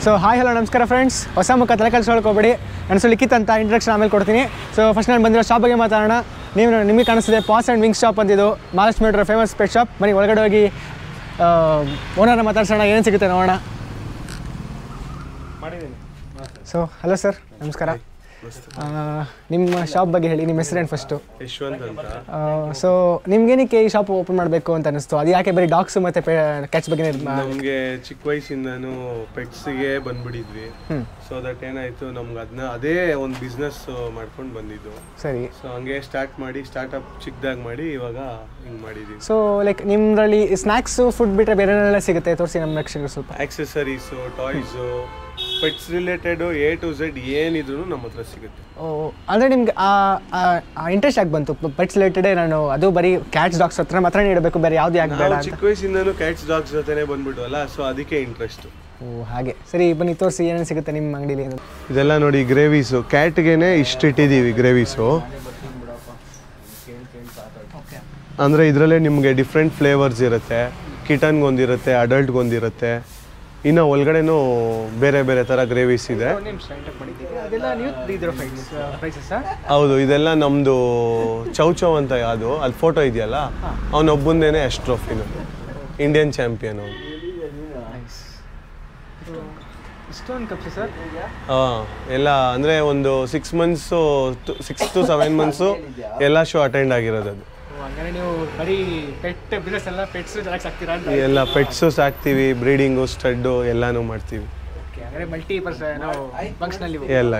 So hi hello ನಮಸ್ಕಾರ friends, ಹೊಸ ಮುಖ ತಲೆ ಕೆಡಿಸ್ಕೊಳ್ಕೋಬೇಡಿ. ನನ್ನ ಹೆಸರು ಲಿಖಿತ್ ಅಂತ, ಇಂಟ್ರಡಕ್ಷನ್ ಆಮೇಲೆ ಕೊಡ್ತೀನಿ. ಸೊ ಫಸ್ಟ್ ನಾನು ಬಂದಿರೋ ಶಾಪ್ ಬಗ್ಗೆ ಮಾತಾಡೋಣ. ನಿಮಗೆ ಕಾಣಿಸ್ತಿದೆ ಪಾಸ್ ಆ್ಯಂಡ್ ವಿಂಗ್ಸ್ ಶಾಪ್ ಅಂತಿದ್ದು, Mahalakshmi road famous pet shop. ಬನ್ನಿ ಒಳಗಡೆ ಹೋಗಿ ಓನರ್ನ ಮಾತಾಡ್ಸೋಣ, ಏನೇನು ಸಿಗುತ್ತೆ ನೋಡೋಣ. ಸೊ ಹಲೋ ಸರ್, ನಮಸ್ಕಾರ. ನಿಮ್ಮ ಶಾಪ್ ಬಗ್ಗೆ ಹೇಳಿ, ನಿಮ್ಮ ಹೆಸರೇನು ಫಸ್ಟು? ಯಶವಂತ್ ಅಂತ. ಸೊ ನಿಮ್ಗೇನಕ್ಕೆ ಈ ಶಾಪ್ ಓಪನ್ ಮಾಡಬೇಕು ಅಂತ ಅನಿಸ್ತು? ಅದು ಯಾಕೆ ಬರೀ ಡಾಗ್ಸ್ ಮತ್ತು ಕ್ಯಾಟ್ಸ್ ಬಗ್ಗೆ? ನಮಗೆ ಚಿಕ್ಕ ವಯಸ್ಸಿಂದನೂ ಪೆಟ್ಸ್ಗೆ ಬಂದ್ಬಿಟ್ಟಿದ್ವಿ. ಸೊ ದಟ್ ಏನಾಯ್ತು, ನಮ್ಗೆ ಅದೇ ಒಂದು ಬಿಸ್ನೆಸ್ ಮಾಡ್ಕೊಂಡು ಬಂದಿದ್ದು. ಸರಿ. ಸೊ ಹಂಗೆ ಸ್ಟಾರ್ಟಪ್ ಚಿಕ್ಕದಾಗಿ ಮಾಡಿ ಇವಾಗ ಹಿಂಗೆ ಮಾಡಿದ್ವಿ. ಸೊ ಲೈಕ್ ನಿಮ್ಮದ್ರಲ್ಲಿ ಸ್ನ್ಯಾಕ್ಸು ಫುಡ್ ಬಿಟ್ಟರೆ ಬೇರೆ ಏನೆಲ್ಲ ಸಿಗುತ್ತೆ ತೋರಿಸಿ ನಮ್ಮ ವೀಕ್ಷಕರು ಸ್ವಲ್ಪ. Accessories, toys, pets related A to Z ಏನಿದ್ರು ನಮ್ಮ ಹತ್ರ ಸಿಗುತ್ತೆ. ಅಂದರೆ ನಿಮ್ಗೆ ಇಂಟ್ರೆಸ್ಟ್ ಆಗಿ ಬಂತು ಪೆಟ್ಸ್ ರಿಲೇಟೆಡ್? ನಾನು ಅದು ಬರೀ ಕ್ಯಾಟ್ಸ್ ಡಾಗ್ಸ್ ಹತ್ರ ಮಾತ್ರ ಇಡಬೇಕು, ಬೇರೆ ಯಾವುದು ಯಾಕೆ ಬೇಡ? ಚಿಕ್ಕ ವಯಸ್ಸಿಂದನೂ ಕ್ಯಾಟ್ಸ್ ಡಾಗ್ಸ್ ಜೊತೆನೇ ಬಂದ್ಬಿಟ್ವಲ್ಲ, ಸೊ ಅದಕ್ಕೆ ಇಂಟ್ರೆಸ್ಟ್. ಓ ಹಾಗೆ. ಸರಿ, ಬನ್ನಿ ತೋರಿಸಿ ಏನೇನು ಸಿಗುತ್ತೆ ನಿಮ್ಮ ಅಂಗಡಿಲಿ. ಇದೆಲ್ಲ ನೋಡಿ ಗ್ರೇವೀಸು, ಕ್ಯಾಟ್ಗೆನೆ ಇಷ್ಟು ಇಟ್ಟಿದ್ದೀವಿ ಗ್ರೇವೀಸು. ಅಂದರೆ ಇದರಲ್ಲೇ ನಿಮಗೆ ಡಿಫ್ರೆಂಟ್ ಫ್ಲೇವರ್ಸ್ ಇರುತ್ತೆ. ಕಿಟನ್ಗೊಂದಿರುತ್ತೆ, ಅಡಲ್ಟ್ಗೊಂದಿರುತ್ತೆ, ಇನ್ನು ಒಳಗಡೆನೂ ಬೇರೆ ಬೇರೆ ಥರ ಗ್ರೇವೀಸ್ ಇದೆ. ಹೌದು, ಇದೆಲ್ಲ ನಮ್ಮದು ಚೌ ಅಂತ ಯಾವುದು ಅಲ್ಲಿ ಫೋಟೋ ಇದೆಯಲ್ಲ, ಅವನೊಬ್ಬಂದೇನೆ ಅಷ್ಟು ಟ್ರೋಫಿನು, ಇಂಡಿಯನ್ ಚಾಂಪಿಯನ್ ಅವನು. ಹಾಂ, ಎಲ್ಲ ಅಂದರೆ ಒಂದು 6 ಮಂತ್ಸು 6 to 7 ಮಂತ್ಸು ಎಲ್ಲ ಶೋ ಅಟೆಂಡ್ ಆಗಿರೋದು. ಅದು ಎಲ್ಲ ಪೆಟ್ಸು ಸಾಕ್ತೀವಿ, ಬ್ರೀಡಿಂಗು, ಸ್ಟಡ್ಡು ಎಲ್ಲನೂ ಮಾಡ್ತೀವಿ. ಎಲ್ಲ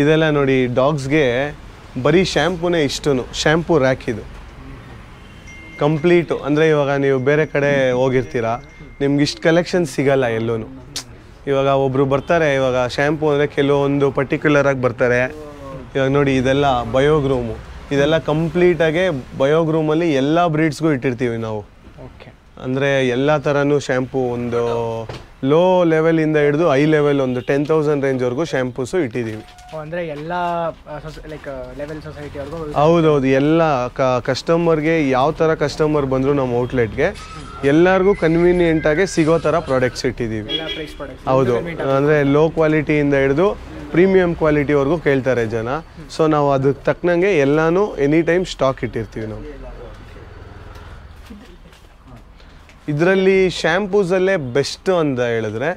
ಇದೆಲ್ಲ ನೋಡಿ ಡಾಗ್ಸ್ಗೆ ಬರೀ ಶ್ಯಾಂಪೂನೇ ಇಷ್ಟು ಶ್ಯಾಂಪೂ ರ್ಯಾಕ್ ಇದು ಕಂಪ್ಲೀಟು. ಅಂದರೆ ಇವಾಗ ನೀವು ಬೇರೆ ಕಡೆ ಹೋಗಿರ್ತೀರಾ, ನಿಮ್ಗೆ ಇಷ್ಟು ಕಲೆಕ್ಷನ್ ಸಿಗಲ್ಲ ಎಲ್ಲೂ. ಇವಾಗ ಒಬ್ಬರು ಬರ್ತಾರೆ, ಇವಾಗ ಶ್ಯಾಂಪೂ ಅಂದರೆ ಕೆಲವೊಂದು ಪರ್ಟಿಕ್ಯುಲರಾಗಿ ಬರ್ತಾರೆ. ಇವಾಗ ನೋಡಿ ಇದೆಲ್ಲ ಬಯೋಗ್ರೂಮು, ಇದೆಲ್ಲ ಕಂಪ್ಲೀಟಾಗೆ ಬಯೋಗ್ರೂಮಲ್ಲಿ ಎಲ್ಲ ಬ್ರೀಡ್ಸ್ಗೂ ಇಟ್ಟಿರ್ತೀವಿ ನಾವು. ಅಂದರೆ ಎಲ್ಲ ಥರನೂ ಶ್ಯಾಂಪೂ, ಒಂದು ಲೋ ಲೆವೆಲಿಂದ ಹಿಡಿದು ಹೈ ಲೆವೆಲ್ ಒಂದು 10,000 ರೇಂಜ್ವರೆಗೂ ಶ್ಯಾಂಪೂಸು ಇಟ್ಟಿದ್ದೀವಿ. ಅಂದರೆ ಎಲ್ಲ ಲೈಕ್ ಲೆವೆಲ್ ಸೊಸೈಟಿವರೆಗೂ? ಹೌದೌದು, ಎಲ್ಲ ಕಸ್ಟಮರ್ಗೆ ಯಾವ ಥರ ಕಸ್ಟಮರ್ ಬಂದರೂ ನಮ್ಮ ಔಟ್ಲೆಟ್ಗೆ ಎಲ್ಲರಿಗೂ ಕನ್ವೀನಿಯೆಂಟಾಗಿ ಸಿಗೋ ಥರ ಪ್ರಾಡಕ್ಟ್ಸ್ ಇಟ್ಟಿದ್ದೀವಿ. ಹೌದು, ಅಂದರೆ ಲೋ ಕ್ವಾಲಿಟಿಯಿಂದ ಹಿಡಿದು ಪ್ರೀಮಿಯಂ ಕ್ವಾಲಿಟಿವರೆಗೂ ಕೇಳ್ತಾರೆ ಜನ. ಸೊ ನಾವು ಅದಕ್ಕೆ ತಕ್ಕನಂಗೆ ಎಲ್ಲನೂ ಎನಿ ಟೈಮ್ ಸ್ಟಾಕ್ ಇಟ್ಟಿರ್ತೀವಿ ನಾವು. ಇದರಲ್ಲಿ ಶ್ಯಾಂಪೂಸಲ್ಲೇ ಬೆಸ್ಟ್ ಅಂತ ಹೇಳಿದ್ರೆ,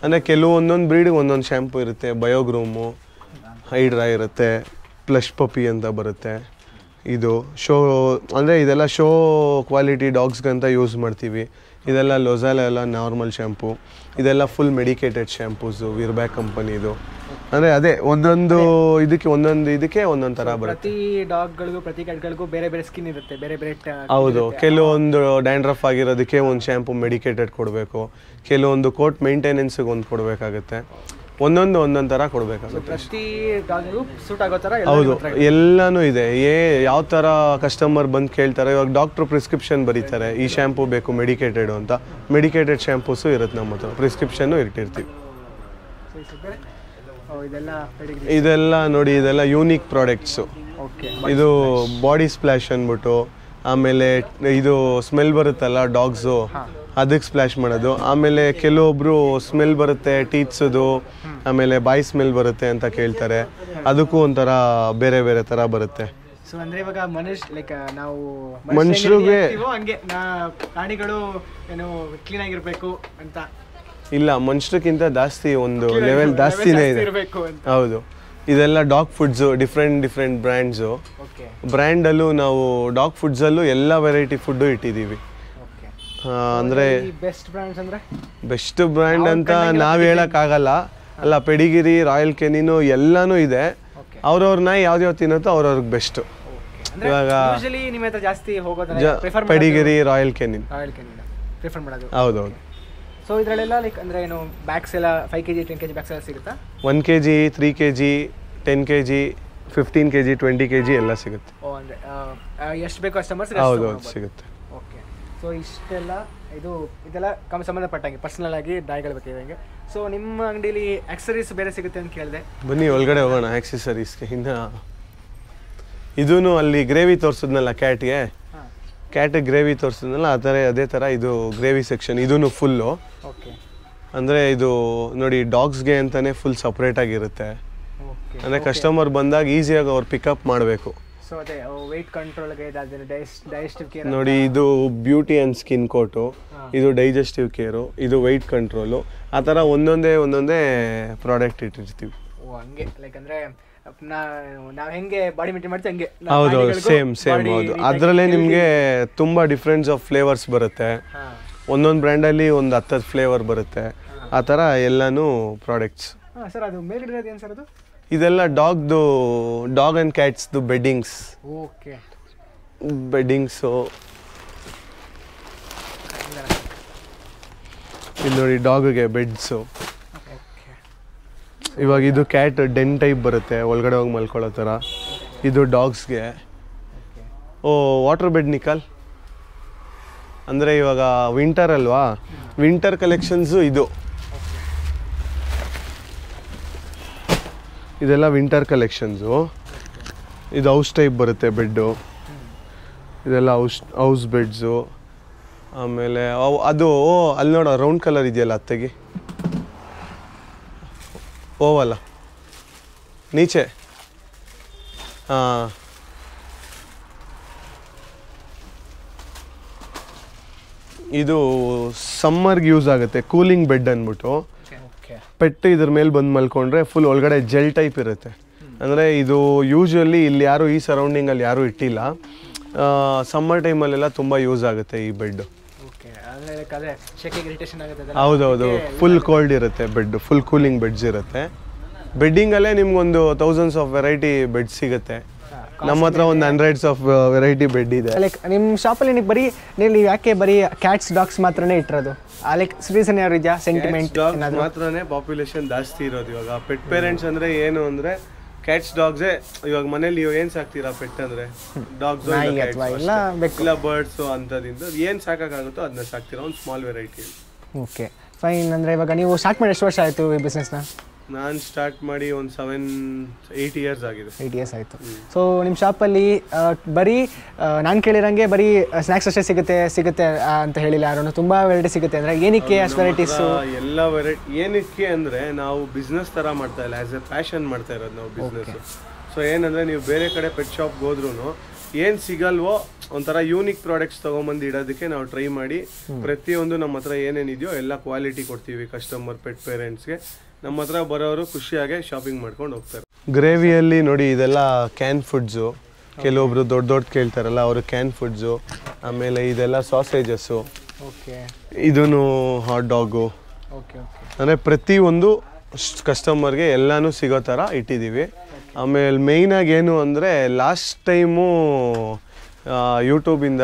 ಅಂದರೆ ಒಂದೊಂದು ಬ್ರೀಡಿಗೆ ಒಂದೊಂದು ಶ್ಯಾಂಪೂ ಇರುತ್ತೆ. ಬಯೋಗ್ರೂಮು, ಹೈಡ್ರಾ ಇರುತ್ತೆ, ಪ್ಲಶ್ ಪಪ್ಪಿ ಅಂತ ಬರುತ್ತೆ. ಇದು ಶೋ ಅಂದರೆ ಇದೆಲ್ಲ ಶೋ ಕ್ವಾಲಿಟಿ ಡಾಗ್ಸ್ಗಂತ ಯೂಸ್ ಮಾಡ್ತೀವಿ. ಇದೆಲ್ಲ ಲೊಜಾಲ ಎಲ್ಲ ನಾರ್ಮಲ್ ಶ್ಯಾಂಪೂ. ಇದೆಲ್ಲ ಫುಲ್ ಮೆಡಿಕೇಟೆಡ್ ಶ್ಯಾಂಪೂಸು, ವಿರ್ಬ್ಯಾಕ್ ಕಂಪನಿದು. ಅಂದರೆ ಅದೇ ಒಂದೊಂದು ಇದಕ್ಕೆ ಒಂದೊಂದು ಥರ ಬರುತ್ತೆ. ಪ್ರತಿ ಡಾಗ್ಗಳಿಗೂ ಪ್ರತಿ ಕ್ಯಾಟ್ಗಳಿಗೂ ಬೇರೆ ಬೇರೆ ಸ್ಕಿನ್ ಇರುತ್ತೆ, ಬೇರೆ ಬೇರೆ. ಹೌದು, ಕೆಲವೊಂದು ಡ್ಯಾಂಡ್ರಫ್ ಆಗಿರೋದಕ್ಕೆ ಒಂದು ಶ್ಯಾಂಪು ಮೆಡಿಕೇಟೆಡ್ ಕೊಡಬೇಕು, ಕೆಲವೊಂದು ಕೋಟ್ ಮೇಂಟೆನೆನ್ಸ್ಗೆ ಒಂದು ಕೊಡಬೇಕಾಗುತ್ತೆ, ಒಂದೊಂದು ಥರ ಕೊಡಬೇಕಾಗುತ್ತೆ. ಪ್ರತಿ ಡಾಗ್ಗೂ ಸೂಟ್ ಆಗೋ ಥರ ಹೌದು, ಎಲ್ಲನೂ ಇದೆ. ಯಾವ ಥರ ಕಸ್ಟಮರ್ ಬಂದು ಕೇಳ್ತಾರೆ, ಇವಾಗ ಡಾಕ್ಟ್ರು ಪ್ರಿಸ್ಕ್ರಿಪ್ಷನ್ ಬರೀತಾರೆ, ಈ ಶ್ಯಾಂಪೂ ಬೇಕು ಮೆಡಿಕೇಟೆಡ್ ಅಂತ, ಮೆಡಿಕೇಟೆಡ್ ಶ್ಯಾಂಪೂಸು ಇರುತ್ತೆ ನಮ್ಮ ಹತ್ರ, ಪ್ರಿಸ್ಕ್ರಿಪ್ಷನ್ನು ಇಟ್ಟಿರ್ತೀವಿ. ಇದೆಲ್ಲ ನೋಡಿ, ಇದೆಲ್ಲ ಯೂನಿಕ್ ಪ್ರಾಡಕ್ಟ್ಸು. ಇದು ಬಾಡಿ ಸ್ಪ್ಲಾಶ್ ಅಂದ್ಬಿಟ್ಟು, ಆಮೇಲೆ ಇದು ಸ್ಮೆಲ್ ಬರುತ್ತಲ್ಲ ಡಾಗ್ಸು, ಅದಕ್ಕೆ ಸ್ಪ್ಲಾಶ್ ಮಾಡೋದು. ಆಮೇಲೆ ಕೆಲವೊಬ್ರು ಸ್ಮೆಲ್ ಬರುತ್ತೆ ಟೀತ್ಸದು, ಆಮೇಲೆ ಬಾಯಿ ಸ್ಮೆಲ್ ಬರುತ್ತೆ ಅಂತ ಕೇಳ್ತಾರೆ, ಅದಕ್ಕೂ ಒಂಥರ ಬೇರೆ ಬೇರೆ ಥರ ಬರುತ್ತೆ. ಮನುಷ್ಯರಿಗೆ ಪ್ರಾಣಿಗಳು ಏನು ಕ್ಲೀನ್ ಆಗಿರಬೇಕು ಅಂತ ಇಲ್ಲ, ಮನುಷ್ಯಕ್ಕಿಂತ ಜಾಸ್ತಿ ಒಂದು ಲೆವೆಲ್ ಜಾಸ್ತಿನೇ ಇದೆ. ಹೌದು, ಇದೆಲ್ಲ ಡಾಗ್ ಫುಡ್ಸು, ಡಿಫ್ರೆಂಟ್ ಬ್ರ್ಯಾಂಡ್ಸು. ಬ್ರ್ಯಾಂಡಲ್ಲೂ ನಾವು ಡಾಗ್ ಫುಡ್ಸಲ್ಲೂ ಎಲ್ಲ ವೆರೈಟಿ ಫುಡ್ಡು ಇಟ್ಟಿದ್ದೀವಿ. ಅಂದರೆ ಬೆಸ್ಟ್ ಬ್ರ್ಯಾಂಡ್ ಅಂತ ನಾವು ಹೇಳೋಕ್ಕಾಗಲ್ಲ. ಅಲ್ಲ, ಪೆಡಿಗಿರಿ, ರಾಯಲ್ ಕೆನಿನು ಎಲ್ಲನೂ ಇದೆ. ಅವ್ರವ್ರ ನಾಯಿ ಯಾವ್ದು ತಿನ್ನೋತ್ತೋ ಅವ್ರವ್ರಿಗೆ ಬೆಸ್ಟು. ಇವಾಗ ಪೆಡಿಗಿರಿ, ರಾಯಲ್ ಕೆನಿನ್ ಹೌದೌದು. ಸೊ ಇದರಲ್ಲೆಲ್ಲ ಲೈಕ್ ಅಂದರೆ ಏನು ಬ್ಯಾಗ್ಸ್ ಎಲ್ಲ 5 kg 10 kg ಬ್ಯಾಗ್ಸ್ ಎಲ್ಲ ಸಿಗುತ್ತಾ? 1 kg 3 kg 10 kg 15 kg 20 kg ಎಲ್ಲ ಸಿಗುತ್ತೆ. ಅಂದರೆ ಎಷ್ಟು ಬೇಕು ಕಸ್ಟಮರ್ಸ್? ಹೌದೌದು, ಸಿಗುತ್ತೆ. ಓಕೆ. ಸೊ ಇಷ್ಟೆಲ್ಲ ಇದೆಲ್ಲ ಸಂಬಂಧಪಟ್ಟಂಗೆ ಪರ್ಸನಲ್ ಆಗಿ ನಾಯಿಗಳು ಬೇಕಿದೆ. ಸೊ ನಿಮ್ಮ ಅಂಗಡಿಲಿ ಆಕ್ಸರೀಸ್ ಬೇರೆ ಸಿಗುತ್ತೆ ಅಂತ ಕೇಳಿದೆ. ಬನ್ನಿ ಒಳಗಡೆ ಹೋಗೋಣ. ಆಕ್ಸೆಸರೀಸ್ಗೆ ಇನ್ನು ಇದೂ ಅಲ್ಲಿ ಗ್ರೇವಿ ತೋರಿಸಿದ್ನಲ್ಲ ಕ್ಯಾಟ್ಗೆ, ಕ್ಯಾಟ್ ಗ್ರೇವಿ ತೋರಿಸಿದ್ನಲ್ಲ ಅದೇ ಥರ ಇದು ಗ್ರೇವಿ ಸೆಕ್ಷನ್. ಇದೂ ಫುಲ್ಲು. ಅಂದರೆ ಇದು ನೋಡಿ ಡಾಗ್ಸ್ಗೆ ಅಂತಲೇ ಫುಲ್ ಸಪ್ರೇಟಾಗಿರುತ್ತೆ. ಓಕೆ ಅಂದರೆ ಕಸ್ಟಮರ್ ಬಂದಾಗ ಈಸಿಯಾಗಿ ಅವ್ರು ಪಿಕಪ್ ಮಾಡಬೇಕು. ಸೊ ಅದೇ ವೆಯ್ಟ್ ಕಂಟ್ರೋಲ್ಗೆ ಇದಾದರೆ ಡೈಜೆಸ್ಟಿವ್ ಕೇರ್ ನೋಡಿ ಇದು ಬ್ಯೂಟಿ ಆ್ಯಂಡ್ ಸ್ಕಿನ್ ಕೋಟು, ಇದು ಡೈಜೆಸ್ಟಿವ್ ಕೇರು, ಇದು ವೆಯ್ಟ್ ಕಂಟ್ರೋಲು, ಆ ಥರ ಒಂದೊಂದೇ ಪ್ರಾಡಕ್ಟ್ ಇಟ್ಟಿರ್ತೀವಿ. ಓ ಹಂಗೆ ಲೈಕ್ ಅಂದರೆ ನಾವು ಹೆಂಗೆ ಬಾಡಿ ಮೇಂಟೈನ್ ಮಾಡ್ತೀವಿ ಹಂಗೆ. ಹೌದೌದು ಸೇಮ್ ಹೌದು. ಅದರಲ್ಲೇ ನಿಮಗೆ ತುಂಬ ಡಿಫ್ರೆನ್ಸ್ ಆಫ್ ಫ್ಲೇವರ್ಸ್ ಬರುತ್ತೆ. ಒಂದೊಂದು ಬ್ರ್ಯಾಂಡಲ್ಲಿ ಒಂದು 10 ಫ್ಲೇವರ್ ಬರುತ್ತೆ. ಆ ಥರ ಎಲ್ಲನೂ ಪ್ರಾಡಕ್ಟ್ಸ್. ಸರ್ ಅದು ಮೇಲ್ಗಡೆ ಏನು ಸರ್ ಅದು? ಇದೆಲ್ಲ ಡಾಗ್ ಆ್ಯಂಡ್ ಕ್ಯಾಟ್ಸ್ದು ಬೆಡ್ಡಿಂಗ್ಸ್. ಓಕೆ ಬೆಡ್ಡಿಂಗ್ಸು ಇಲ್ಲಿ ನೋಡಿ ಡಾಗ್ಗೆ ಬೆಡ್ಸು. ಇವಾಗ ಇದು ಕ್ಯಾಟ್ ಡೆನ್ ಟೈಪ್ ಬರುತ್ತೆ, ಒಳಗಡೆ ಹೋಗಿ ಮಲ್ಕೊಳ್ಳೋ ಥರ. ಇದು ಡಾಗ್ಸ್ಗೆ. ಓ ವಾಟರ್ ಬೆಡ್ ನಿಕಲ್ ಅಂದರೆ ಇವಾಗ ವಿಂಟರ್ ಅಲ್ವಾ, ವಿಂಟರ್ ಕಲೆಕ್ಷನ್ಸು ಇದು. ಇದೆಲ್ಲ ವಿಂಟರ್ ಕಲೆಕ್ಷನ್ಸು. ಇದು ಹೌಸ್ ಟೈಪ್ ಬರುತ್ತೆ ಬೆಡ್ಡು. ಇದೆಲ್ಲ ಹೌಸ್ ಬೆಡ್ಸು. ಆಮೇಲೆ ಅದು ಅಲ್ಲಿ ನೋಡೋ ರೌಂಡ್ ಕಲರ್ ಇದೆಯಲ್ಲ ಅತ್ತೆಗೆ ಓವಲ್ಲ ನೀಚೆ. ಹಾಂ ಇದು ಸಮ್ಮರ್ಗೆ ಯೂಸ್ ಆಗುತ್ತೆ, ಕೂಲಿಂಗ್ ಬೆಡ್ ಅಂದ್ಬಿಟ್ಟು. ಪೆಟ್ಟು ಇದ್ರ ಮೇಲೆ ಬಂದು ಮಲ್ಕೊಂಡ್ರೆ ಫುಲ್ ಒಳಗಡೆ ಜೆಲ್ ಟೈಪ್ ಇರುತ್ತೆ. ಅಂದರೆ ಇದು ಯೂಶ್ವಲಿ ಇಲ್ಲಿ ಯಾರು ಈ ಸರೌಂಡಿಂಗಲ್ಲಿ ಯಾರೂ ಇಟ್ಟಿಲ್ಲ. ಸಮ್ಮರ್ ಟೈಮಲ್ಲೆಲ್ಲ ತುಂಬ ಯೂಸ್ ಆಗುತ್ತೆ ಈ ಬೆಡ್. ಹೌದೌದು ಫುಲ್ ಕೋಲ್ಡ್ ಇರುತ್ತೆ ಬೆಡ್, ಫುಲ್ ಕೂಲಿಂಗ್ ಬೆಡ್ಸ್ ಇರುತ್ತೆ. ಬೆಡ್ಡಿಂಗಲ್ಲೇ ನಿಮ್ಗೊಂದು ಥೌಸಂಡ್ಸ್ ಆಫ್ ವೆರೈಟಿ ಬೆಡ್ ಸಿಗುತ್ತೆ. ನಮ್ಮ ಹತ್ರ ಒಂದು 100s ಆಫ್ ವೆರೈಟಿ ಬೆಡ್ ಇದೆ. ಲೈಕ್ ನಿಮ್ಮ ಶಾಪಲ್ಲಿ ನೀವು ಬರೀ ನೀವು ಯಾಕೆ ಬರೀ ಕ್ಯಾಟ್ಸ್ ಡಾಗ್ಸ್ ಮಾತ್ರನೇ ಇಟ್ಟಿರೋದು? ಲೈಕ್ ರೀಸನ್ ಯಾರು ಇದೆಯಾ? ಸೆಂಟಿಮೆಂಟ್ ಮಾತ್ರನೇ ಪಾಪ್ಯುಲೇಷನ್ ಜಾಸ್ತಿ ಇರೋದು ಇವಾಗ. ಪೆಟ್ ಪೇರೆಂಟ್ಸ್ ಅಂದರೆ ಏನು ಅಂದರೆ ಕ್ಯಾಟ್ಸ್ ಡಾಗ್ಸೇ. ಇವಾಗ ಮನೇಲಿ ನೀವು ಏನು ಸಾಕ್ತೀರಾ ಪೆಟ್ ಅಂದರೆ ಡಾಗ್ಸ್ ಇಲ್ಲ ಬರ್ಡ್ಸು ಅಂಥದ್ದಿಂದ ಏನು ಸಾಕಾಗುತ್ತೋ ಅದನ್ನ ಸಾಕ್ತೀರಾ, ಒಂದು ಸ್ಮಾಲ್ ವೆರೈಟಿ. Okay fine. ಅಂದರೆ ಇವಾಗ ನೀವು ಸ್ಟಾರ್ಟ್ ಮಾಡಿ ಎಷ್ಟು ವರ್ಷ ಆಯಿತು ಈ ಬಿಸ್ನೆಸ್ನ? ನಾನು ಸ್ಟಾರ್ಟ್ ಮಾಡಿ ಒಂದು 7-8 ಇಯರ್ಸ್ ಆಗಿದೆ. 8 ಇಯರ್ಸ್ ಆಯಿತು. ಸೊ ನಿಮ್ಮ ಶಾಪಲ್ಲಿ ಬರೀ ನಾನು ಕೇಳಿರಂಗೆ ಬರೀ ಸ್ನ್ಯಾಕ್ಸ್ ಅಷ್ಟೇ ಸಿಗುತ್ತೆ ಅಂತ ಹೇಳಿಲ್ಲ ಯಾರು, ತುಂಬ ವೆರೈಟಿ ಸಿಗುತ್ತೆ. ಅಂದರೆ ಏನಕ್ಕೆ ಅಷ್ಟು ವೆರೈಟೀಸು? ಎಲ್ಲ ವೆರೈಟಿ ಏನಕ್ಕೆ ಅಂದರೆ ನಾವು ಬಿಸ್ನೆಸ್ ಥರ ಮಾಡ್ತಾ ಇಲ್ಲ, ಆ್ಯಸ್ ಎ ಪ್ಯಾಷನ್ ಮಾಡ್ತಾ ಇರೋದು ನಾವು ಬಿಸ್ನೆಸ್ಸು. ಸೊ ಏನಂದರೆ ನೀವು ಬೇರೆ ಕಡೆ ಪೆಟ್ ಶಾಪ್ಗೆ ಹೋದ್ರೂ ಏನು ಸಿಗಲ್ವೋ ಒಂಥರ ಯೂನಿಕ್ ಪ್ರಾಡಕ್ಟ್ಸ್ ತೊಗೊಂಬಂದು ಇಡೋದಕ್ಕೆ ನಾವು ಟ್ರೈ ಮಾಡಿ ಪ್ರತಿಯೊಂದು ನಮ್ಮ ಹತ್ರ ಏನೇನಿದೆಯೋ ಎಲ್ಲ ಕ್ವಾಲಿಟಿ ಕೊಡ್ತೀವಿ ಕಸ್ಟಮರ್ ಪೆಟ್ ಪೇರೆಂಟ್ಸ್ಗೆ. ನಮ್ಮ ಹತ್ರ ಬರೋರು ಖುಷಿಯಾಗಿ ಶಾಪಿಂಗ್ ಮಾಡ್ಕೊಂಡು ಹೋಗ್ತಾರೆ. ಗ್ರೇವಿಯಲ್ಲಿ ನೋಡಿ ಇದೆಲ್ಲ ಕ್ಯಾನ್ ಫುಡ್ಸು, ಕೆಲವೊಬ್ರು ದೊಡ್ಡ ಕೇಳ್ತಾರಲ್ಲ ಅವರು ಕ್ಯಾನ್ ಫುಡ್ಸು. ಆಮೇಲೆ ಇದೆಲ್ಲ ಸಾಸೇಜಸ್ಸು, ಇದೂ ಹಾಟ್ ಡಾಗು. ಅಂದರೆ ಪ್ರತಿಯೊಂದು ಕಸ್ಟಮರ್ಗೆ ಎಲ್ಲನೂ ಸಿಗೋ ಥರ ಇಟ್ಟಿದ್ದೀವಿ. ಆಮೇಲೆ ಮೇಯ್ನಾಗಿ ಏನು ಅಂದರೆ ಲಾಸ್ಟ್ ಟೈಮು ಯೂಟ್ಯೂಬಿಂದ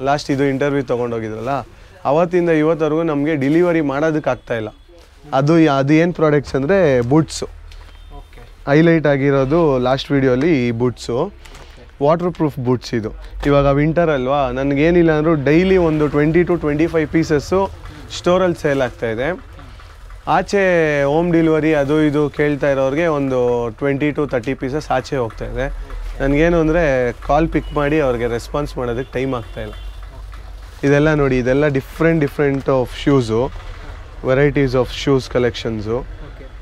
ಲಾಸ್ಟ್ ಇದು ಇಂಟರ್ವ್ಯೂ ತೊಗೊಂಡೋಗಿದ್ರಲ್ಲ, ಅವತ್ತಿಂದ ಇವತ್ತವರೆಗೂ ನಮಗೆ ಡೆಲಿವರಿ ಮಾಡೋದಕ್ಕಾಗ್ತಾಯಿಲ್ಲ. ಅದು ಏನು ಪ್ರಾಡಕ್ಟ್ಸ್ ಅಂದರೆ ಬೂಟ್ಸು ಹೈಲೈಟ್ ಆಗಿರೋದು ಲಾಸ್ಟ್ ವೀಡಿಯೋಲಿ. ಈ ಬೂಟ್ಸು ವಾಟರ್ ಪ್ರೂಫ್ ಬೂಟ್ಸ್. ಇದು ಇವಾಗ ವಿಂಟರ್ ಅಲ್ವಾ, ನನಗೇನಿಲ್ಲ ಅಂದರೂ ಡೈಲಿ ಒಂದು 20 to 25 ಪೀಸಸ್ಸು ಸ್ಟೋರಲ್ಲಿ ಸೇಲ್ ಆಗ್ತಾಯಿದೆ. ಆಚೆ ಹೋಮ್ ಡೆಲಿವರಿ ಅದು ಇದು ಕೇಳ್ತಾ ಇರೋರಿಗೆ ಒಂದು 20 to 30 ಪೀಸಸ್ ಆಚೆ ಹೋಗ್ತಾಯಿದೆ. ನನಗೇನು ಅಂದರೆ ಕಾಲ್ ಪಿಕ್ ಮಾಡಿ ಅವ್ರಿಗೆ ರೆಸ್ಪಾನ್ಸ್ ಮಾಡೋದಕ್ಕೆ ಟೈಮ್ ಆಗ್ತಾಯಿಲ್ಲ. ಇದೆಲ್ಲ ನೋಡಿ, ಇದೆಲ್ಲ different of shoes, varieties of shoes collections.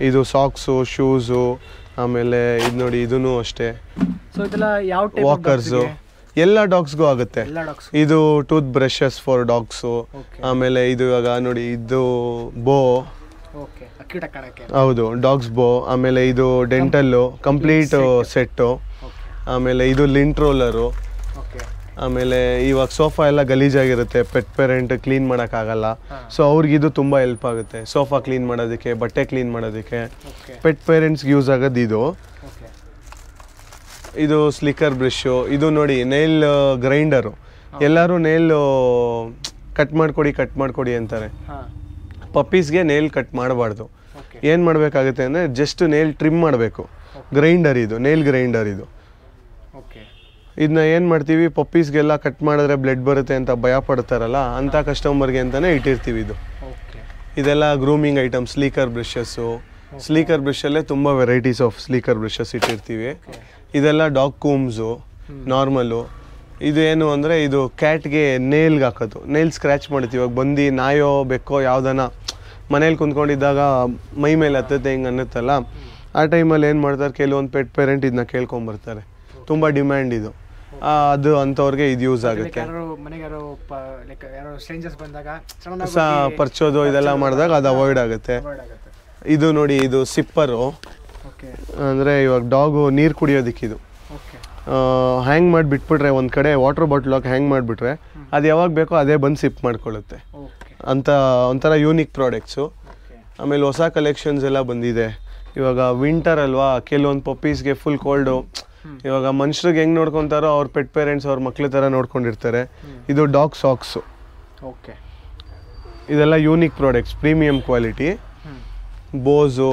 ಇದು ಸಾಕ್ಸು, ಶೂಸು, ಆಮೇಲೆ ಇದು ನೋಡಿ ಇದೂ ಅಷ್ಟೇ. ವಾಕರ್ಸು ಎಲ್ಲ ಡಾಗ್ಸ್ಗೂ ಆಗುತ್ತೆ. ಇದು ಟೂತ್ ಬ್ರಷಸ್ ಫಾರ್ ಡಾಗ್ಸು. ಆಮೇಲೆ ಇದು ಇವಾಗ ನೋಡಿ ಇದು ಬೋ, ಹೌದು ಡಾಗ್ಸ್ ಬೋ. ಆಮೇಲೆ ಇದು ಡೆಂಟಲ್ಲು ಕಂಪ್ಲೀಟ್ ಸೆಟ್ಟು. ಆಮೇಲೆ ಇದು ಲಿಂಟ್ ರೋಲರು. ಆಮೇಲೆ ಇವಾಗ ಸೋಫಾ ಎಲ್ಲ ಗಲೀಜಾಗಿರುತ್ತೆ, ಪೆಟ್ ಪೇರೆಂಟ್ ಕ್ಲೀನ್ ಮಾಡೋಕ್ಕಾಗಲ್ಲ. ಸೊ ಅವ್ರಿಗಿದು ತುಂಬ ಹೆಲ್ಪ್ ಆಗುತ್ತೆ, ಸೋಫಾ ಕ್ಲೀನ್ ಮಾಡೋದಕ್ಕೆ, ಬಟ್ಟೆ ಕ್ಲೀನ್ ಮಾಡೋದಕ್ಕೆ. ಪೆಟ್ ಪೇರೆಂಟ್ಸ್ಗೆ ಯೂಸ್ ಆಗೋದು ಇದು. ಇದು ಸ್ಲಿಕ್ಕರ್ ಬ್ರಷು. ಇದು ನೋಡಿ ನೇಲ್ ಗ್ರೈಂಡರು. ಎಲ್ಲರೂ ನೇಲ್ ಕಟ್ ಮಾಡಿಕೊಡಿ ಅಂತಾರೆ. ಪಪ್ಪೀಸ್ಗೆ ನೇಲ್ ಕಟ್ ಮಾಡಬಾರ್ದು. ಏನು ಮಾಡಬೇಕಾಗುತ್ತೆ ಅಂದರೆ ಜಸ್ಟ್ ನೇಲ್ ಟ್ರಿಮ್ ಮಾಡಬೇಕು. ಗ್ರೈಂಡರ್ ಇದು, ನೇಲ್ ಗ್ರೈಂಡರ್ ಇದು. ಇದನ್ನ ಏನು ಮಾಡ್ತೀವಿ, ಪಪ್ಪೀಸ್ಗೆಲ್ಲ ಕಟ್ ಮಾಡಿದ್ರೆ ಬ್ಲಡ್ ಬರುತ್ತೆ ಅಂತ ಭಯ ಪಡ್ತಾರಲ್ಲ ಅಂಥ ಕಸ್ಟಮರ್ಗೆ ಅಂತಲೇ ಇಟ್ಟಿರ್ತೀವಿ ಇದು. ಇದೆಲ್ಲ grooming item, slicker brushes. Slicker ಬ್ರಷಲ್ಲೇ ತುಂಬ ವೆರೈಟೀಸ್ ಆಫ್ ಸ್ಲೀಕರ್ ಬ್ರಷಸ್ ಇಟ್ಟಿರ್ತೀವಿ. ಇದೆಲ್ಲ ಡಾಗ್ ಕೂಮ್ಸು ನಾರ್ಮಲ್ಲು. ಇದು ಏನು ಅಂದರೆ ಇದು ಕ್ಯಾಟ್ಗೆ ನೇಲ್ಗೆ ಹಾಕೋದು, ನೇಲ್ ಸ್ಕ್ರ್ಯಾಚ್ ಮಾಡ್ತೀವಿ. ಇವಾಗ ಬಂದು ನಾಯೋ ಬೆಕ್ಕೋ ಯಾವುದನ್ನ ಮನೇಲಿ ಕುಂತ್ಕೊಂಡಿದ್ದಾಗ ಮೈ ಮೇಲೆ ಹತ್ತುತ್ತೆ ಹಿಂಗೆ ಅನ್ನುತ್ತಲ್ಲ, ಆ ಟೈಮಲ್ಲಿ ಏನು ಮಾಡ್ತಾರೆ, ಕೆಲವೊಂದು ಪೆಟ್ ಪೇರೆಂಟ್ ಇದನ್ನ ಕೇಳ್ಕೊಂಬರ್ತಾರೆ. ತುಂಬ ಡಿಮ್ಯಾಂಡ್ ಇದು, ಅದು ಅಂಥವ್ರಿಗೆ ಇದು ಯೂಸ್ ಆಗುತ್ತೆ. ಪರ್ಚೋದು ಇದೆಲ್ಲ ಮಾಡಿದಾಗ ಅದು ಅವಾಯ್ಡ್ ಆಗುತ್ತೆ. ಇದು ನೋಡಿ, ಇದು ಸಿಪ್ಪರು, ಅಂದರೆ ಇವಾಗ ಡಾಗು ನೀರು ಕುಡಿಯೋದಕ್ಕಿದು ಹ್ಯಾಂಗ್ ಮಾಡಿ ಬಿಟ್ಬಿಟ್ರೆ ಒಂದು ಕಡೆ ವಾಟರ್ ಬಾಟ್ಲ್ ಹಾಕಿ ಹ್ಯಾಂಗ್ ಮಾಡಿಬಿಟ್ರೆ ಅದು ಯಾವಾಗ ಬೇಕೋ ಅದೇ ಬಂದು ಸಿಪ್ ಮಾಡ್ಕೊಳ್ಳುತ್ತೆ ಅಂತ ಒಂಥರ ಯೂನಿಕ್ ಪ್ರಾಡಕ್ಟ್ಸು. ಆಮೇಲೆ ಹೊಸ ಕಲೆಕ್ಷನ್ಸ್ ಎಲ್ಲ ಬಂದಿದೆ. ಇವಾಗ ವಿಂಟರ್ ಅಲ್ವಾ, ಕೆಲವೊಂದು ಪಪ್ಪೀಸ್ಗೆ ಫುಲ್ ಕೋಲ್ಡು. ಇವಾಗ ಮನುಷ್ಯರಿಗೆ ಹೆಂಗೆ ನೋಡ್ಕೊತಾರೋ ಅವ್ರ ಪೆಟ್ ಪೇರೆಂಟ್ಸ್ ಅವ್ರ ಮಕ್ಳ ಥರ ನೋಡ್ಕೊಂಡಿರ್ತಾರೆ. ಇದು ಡಾಗ್ ಸಾಕ್ಸು. ಇದೆಲ್ಲ unique products, premium quality. Bose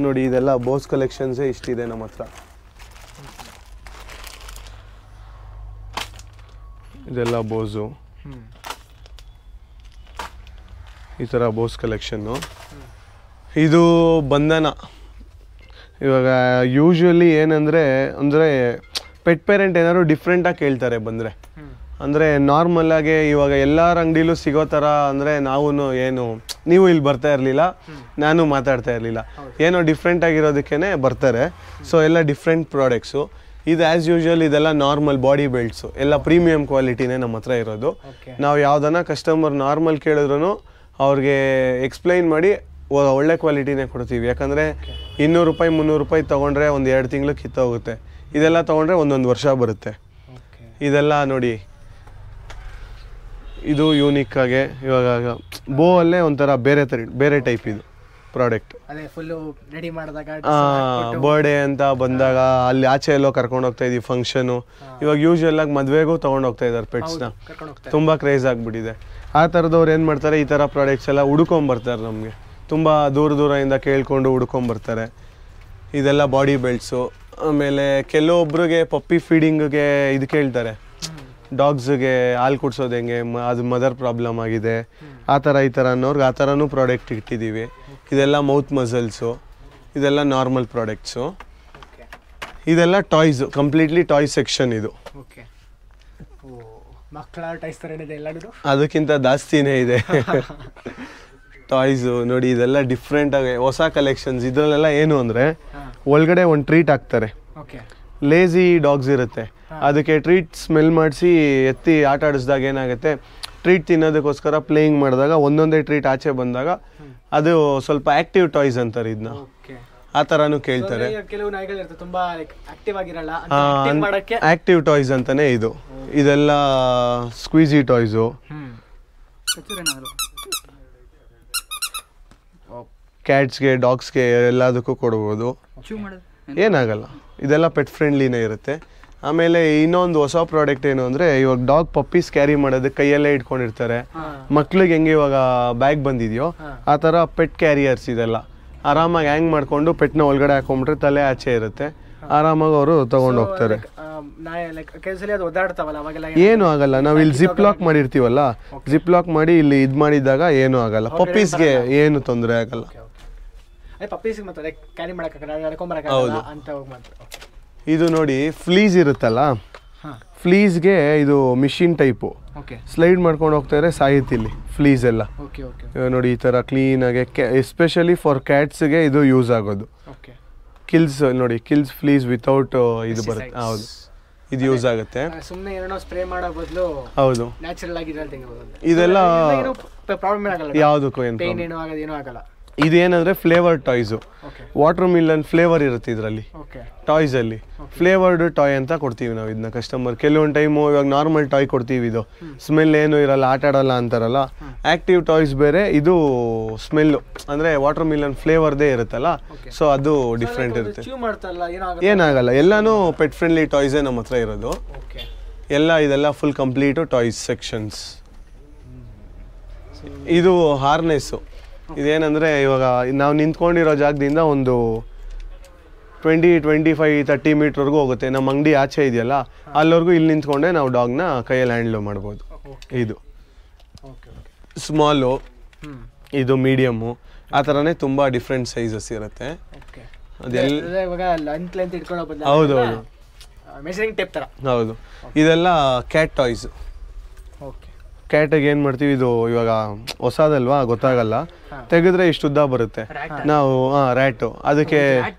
ನೋಡಿ, ಇದೆಲ್ಲ ಬೋಸ್ ಕಲೆಕ್ಷನ್ಸೇ ಇಷ್ಟಿದೆ ನಮ್ಮ ಹತ್ರ. ಇದೆಲ್ಲ ಬೋಸು, ಈ ಥರ ಬೋಸ್ ಕಲೆಕ್ಷನ್ನು. ಇದು ಬಂಧನ. ಇವಾಗ ಯೂಶ್ವಲಿ ಏನಂದರೆ ಪೆಟ್ ಪೇರೆಂಟ್ ಏನಾದ್ರು ಡಿಫ್ರೆಂಟಾಗಿ ಕೇಳ್ತಾರೆ ಬಂದರೆ. ಅಂದರೆ ನಾರ್ಮಲಾಗಿ ಇವಾಗ ಎಲ್ಲರ ಅಂಗಡಿಲೂ ಸಿಗೋ ಥರ ಅಂದರೆ ನೀವು ಇಲ್ಲಿ ಬರ್ತಾ ಇರಲಿಲ್ಲ, ನಾನು ಮಾತಾಡ್ತಾ ಇರಲಿಲ್ಲ, ಏನೋ ಡಿಫ್ರೆಂಟ್ ಆಗಿರೋದಕ್ಕೇ ಬರ್ತಾರೆ. ಸೊ ಎಲ್ಲ ಡಿಫ್ರೆಂಟ್ ಪ್ರಾಡಕ್ಟ್ಸು. ಇದು ಆ್ಯಸ್ ಯೂಶ್ವಲ್ ಇದೆಲ್ಲ ನಾರ್ಮಲ್ ಬಾಡಿ ಬೆಲ್ಟ್ಸು, ಎಲ್ಲ ಪ್ರೀಮಿಯಂ ಕ್ವಾಲಿಟಿನೇ ನಮ್ಮ ಹತ್ರ ಇರೋದು. ನಾವು ಯಾವುದನ್ನ ಕಸ್ಟಮರ್ ನಾರ್ಮಲ್ ಕೇಳಿದ್ರು ಅವ್ರಿಗೆ ಎಕ್ಸ್ಪ್ಲೈನ್ ಮಾಡಿ ಒಳ್ಳೆ ಕ್ವಾಲಿಟಿನೇ ಕೊಡ್ತೀವಿ. ಯಾಕಂದರೆ 200 ರೂಪಾಯಿ 300 ರೂಪಾಯಿ ತೊಗೊಂಡ್ರೆ ಒಂದು 2 ತಿಂಗಳು ಕಿತ್ತೋಗುತ್ತೆ. ಇದೆಲ್ಲ ತೊಗೊಂಡ್ರೆ 1 ವರ್ಷ ಬರುತ್ತೆ. ಇದೆಲ್ಲ ನೋಡಿ, ಇದು ಯೂನಿಕ್ಕಾಗೆ ಇವಾಗ ಬೋ ಅಲ್ಲೇ ಒಂಥರ ಬೇರೆ ಟೈಪ್ ಇದು ಪ್ರಾಡಕ್ಟ್. ಬರ್ಡೇ ಅಂತ ಬಂದಾಗ ಅಲ್ಲಿ ಆಚೆ ಎಲ್ಲೋ ಕರ್ಕೊಂಡು ಹೋಗ್ತಾ ಇದೀವಿ ಫಂಕ್ಷನು. ಇವಾಗ ಯೂಶುವಲ್ ಆಗಿ ಮದುವೆಗೂ ತೊಗೊಂಡು ಹೋಗ್ತಾ ಇದ್ದಾರೆ ಪೆಟ್ಸ್ನ, ತುಂಬ ಕ್ರೇಜ್ ಆಗಿಬಿಟ್ಟಿದೆ. ಆ ಥರದವ್ರು ಏನು ಮಾಡ್ತಾರೆ, ಈ ಥರ ಪ್ರಾಡಕ್ಟ್ಸ್ ಎಲ್ಲ ಹುಡ್ಕೊಂಬರ್ತಾರೆ. ನಮಗೆ ತುಂಬ ದೂರದಿಂದ ಕೇಳ್ಕೊಂಡು ಹುಡ್ಕೊಂಬರ್ತಾರೆ. ಇದೆಲ್ಲ ಬಾಡಿ ಬೆಲ್ಟ್ಸು. ಆಮೇಲೆ ಕೆಲವೊಬ್ರಿಗೆ ಪಪ್ಪಿ ಫೀಡಿಂಗ್ಗೆ ಇದು ಕೇಳ್ತಾರೆ, ಡಾಗ್ಸ್ಗೆ ಹಾಲು ಕುಡ್ಸೋದು ಹೆಂಗೆ, ಅದು ಮದರ್ ಪ್ರಾಬ್ಲಮ್ ಆಗಿದೆ, ಆ ಥರ ಈ ಥರ ಅನ್ನೋರ್ಗೆ ಆ ಥರನೂ ಪ್ರಾಡಕ್ಟ್ ಇಟ್ಟಿದ್ದೀವಿ. ಇದೆಲ್ಲ ಮೌತ್ ಮಸಲ್ಸು, ಇದೆಲ್ಲ ನಾರ್ಮಲ್ ಪ್ರಾಡಕ್ಟ್ಸು. ಇದೆಲ್ಲ ಟಾಯ್ಸು, ಕಂಪ್ಲೀಟ್ಲಿ ಟಾಯ್ ಸೆಕ್ಷನ್ ಇದು. ಅದಕ್ಕಿಂತ ಜಾಸ್ತಿನೇ ಇದೆ ಟಾಯ್ಸು. ನೋಡಿ, ಇದೆಲ್ಲ ಡಿಫ್ರೆಂಟಾಗಿ ಹೊಸ ಕಲೆಕ್ಷನ್ಸ್. ಇದರಲ್ಲೆಲ್ಲ ಏನು ಅಂದರೆ ಒಳಗಡೆ ಒಂದು ಟ್ರೀಟ್ ಹಾಕ್ತಾರೆ. ಲೇಝಿ ಡಾಗ್ಸ್ ಇರುತ್ತೆ, ಅದಕ್ಕೆ ಟ್ರೀಟ್ ಸ್ಮೆಲ್ ಮಾಡಿಸಿ ಎತ್ತಿ ಆಟ ಆಡಿಸಿದಾಗ ಏನಾಗುತ್ತೆ, ಟ್ರೀಟ್ ತಿನ್ನೋದಕ್ಕೋಸ್ಕರ ಪ್ಲೇಯಿಂಗ್ ಮಾಡಿದಾಗ ಒಂದೊಂದೇ ಟ್ರೀಟ್ ಆಚೆ ಬಂದಾಗ ಅದು ಸ್ವಲ್ಪ ಆಕ್ಟಿವ್ ಟಾಯ್ಸ್ ಅಂತಾರೆ ಇದನ್ನ. ಆ ಥರನೂ ಕೇಳ್ತಾರೆ. ಆಕ್ಟಿವ್ ಟಾಯ್ಸ್ ಅಂತಾನೆ ಇದು. ಇದೆಲ್ಲ ಸ್ಕ್ವೀಜಿ ಟಾಯ್ಸು. ಕ್ಯಾಟ್ಸ್ಗೆ, ಡಾಗ್ಸ್ಗೆ ಎಲ್ಲದಕ್ಕೂ ಕೊಡ್ಬೋದು, ಏನಾಗಲ್ಲ. ಇದೆಲ್ಲ ಪೆಟ್ ಫ್ರೆಂಡ್ಲಿನೇ ಇರುತ್ತೆ. ಆಮೇಲೆ ಇನ್ನೊಂದು ಹೊಸ ಪ್ರಾಡಕ್ಟ್ ಏನು ಅಂದರೆ, ಇವಾಗ ಡಾಗ್ ಪಪ್ಪೀಸ್ ಕ್ಯಾರಿ ಮಾಡೋದಕ್ಕೆ ಕೈಯಲ್ಲೇ ಇಟ್ಕೊಂಡಿರ್ತಾರೆ. ಮಕ್ಳಿಗೆ ಹೆಂಗೆ ಇವಾಗ ಬ್ಯಾಗ್ ಬಂದಿದೆಯೋ ಆ ಥರ ಪೆಟ್ ಕ್ಯಾರಿಯರ್ಸ್ ಇದೆಲ್ಲ ಆರಾಮಾಗಿ ಹ್ಯಾಂಗ್ ಮಾಡಿಕೊಂಡು ಪೆಟ್ನ ಒಳಗಡೆ ಹಾಕೊಂಡ್ಬಿಟ್ರೆ ತಲೆ ಆಚೆ ಇರುತ್ತೆ, ಆರಾಮಾಗಿ ಅವರು ತಗೊಂಡು ಹೋಗ್ತಾರೆ. ಏನು ಆಗಲ್ಲ. ನಾವು ಇಲ್ಲಿ ಜಿಪ್ ಲಾಕ್ ಮಾಡಿರ್ತೀವಲ್ಲ, ಜಿಪ್ ಲಾಕ್ ಮಾಡಿ ಇಲ್ಲಿ ಇದು ಮಾಡಿದಾಗ ಏನೂ ಆಗಲ್ಲ. ಪಪ್ಪೀಸ್ಗೆ ಏನು ತೊಂದರೆ ಆಗಲ್ಲ. ಇದು ನೋಡಿ, ಫ್ಲೀಸ್ ಇರುತ್ತಲ್ಲ, ಫ್ಲೀಸ್ಗೆ ಇದು ಮಿಷಿನ್ ಟೈಪು. ಸ್ಲೈಡ್ ಮಾಡ್ಕೊಂಡು ಹೋಗ್ತಾ ಇದ್ರೆ ಸಾಯುತ್ತೆ ಇಲ್ಲಿ ಫ್ಲೀಸ್ ಎಲ್ಲ. ನೋಡಿ, ಈ ಥರ ಕ್ಲೀನಾಗೆ, ಎಸ್ಪೆಷಲಿ ಫಾರ್ ಕ್ಯಾಟ್ಸ್ಗೆ ಇದು ಯೂಸ್ ಆಗೋದು. ಕಿಲ್ಸ್ ನೋಡಿ, ಕಿಲ್ಸ್ ಫ್ಲೀಸ್ ವಿತೌಟ್ ಇದು ಬರುತ್ತೆ. ಹೌದು, ಇದು ಯೂಸ್ ಆಗುತ್ತೆ. ಹೌದು, ಇದೆಲ್ಲ ಯಾವುದಕ್ಕೂ ಏನು. ಇದೇನಂದ್ರೆ flavour toys. Watermelon flavour ಇರುತ್ತೆ ಇದರಲ್ಲಿ, ಟಾಯ್ಸಲ್ಲಿ ಫ್ಲೇವರ್ಡ್ ಟಾಯ್ ಅಂತ ಕೊಡ್ತೀವಿ ನಾವು ಇದನ್ನ ಕಸ್ಟಮರ್. ಕೆಲವೊಂದು ಟೈಮು ಇವಾಗ ನಾರ್ಮಲ್ ಟಾಯ್ ಕೊಡ್ತೀವಿ, ಇದು ಸ್ಮೆಲ್ ಏನು ಇರಲ್ಲ, ಆಟ ಆಡಲ್ಲ ಅಂತಾರಲ್ಲ. ಆಕ್ಟಿವ್ ಟಾಯ್ಸ್ ಬೇರೆ, ಇದು ಸ್ಮೆಲ್ಲು ಅಂದರೆ ವಾಟರ್ ಮಿಲನ್ ಫ್ಲೇವರ್ದೇ ಇರುತ್ತಲ್ಲ, ಸೊ ಅದು ಡಿಫ್ರೆಂಟ್ ಇರುತ್ತೆ. ಏನಾಗಲ್ಲ, ಎಲ್ಲನೂ ಪೆಟ್ ಫ್ರೆಂಡ್ಲಿ ಟಾಯ್ಸೇ ನಮ್ಮ ಹತ್ರ ಇರೋದು. ಇದೆಲ್ಲ ಫುಲ್ ಕಂಪ್ಲೀಟು ಟಾಯ್ಸ್ ಸೆಕ್ಷನ್ಸ್. ಇದು ಹಾರ್ನೆಸ್ಸು. ಇದೇನಂದರೆ ಇವಾಗ ನಾವು ನಿಂತ್ಕೊಂಡಿರೋ ಜಾಗದಿಂದ ಒಂದು 20, 25, 30 ಮೀಟ್ರ್ವರೆಗೂ ಹೋಗುತ್ತೆ. ನಮ್ಮ ಅಂಗಡಿ ಆಚೆ ಇದೆಯಲ್ಲ, ಅಲ್ಲಿವರೆಗೂ ಇಲ್ಲಿ ನಿಂತ್ಕೊಂಡೆ ನಾವು ಡಾಗ್ನ ಕೈಯಲ್ಲಿ ಹ್ಯಾಂಡ್ಲ್ ಮಾಡ್ಬೋದು. ಇದು ಸ್ಮಾಲು, ಇದು ಮೀಡಿಯಮ್ಮು, ಆ ಥರನೇ ತುಂಬ ಡಿಫ್ರೆಂಟ್ ಸೈಜಸ್ ಇರುತ್ತೆ. ಹೌದು ಹೌದು, ಇದೆಲ್ಲ ಕ್ಯಾಟ್ ಟಾಯ್ಸ್. ಕ್ಯಾಟಿಗೆ ಏನು ಮಾಡ್ತೀವಿ, ಇದು ಇವಾಗ ಹೊಸದಲ್ವಾ ಗೊತ್ತಾಗಲ್ಲ, ತೆಗೆದ್ರೆ ಇಷ್ಟು ಉದ್ದ ಬರುತ್ತೆ. ನಾವು ರ್ಯಾಟು ಅದಕ್ಕೆ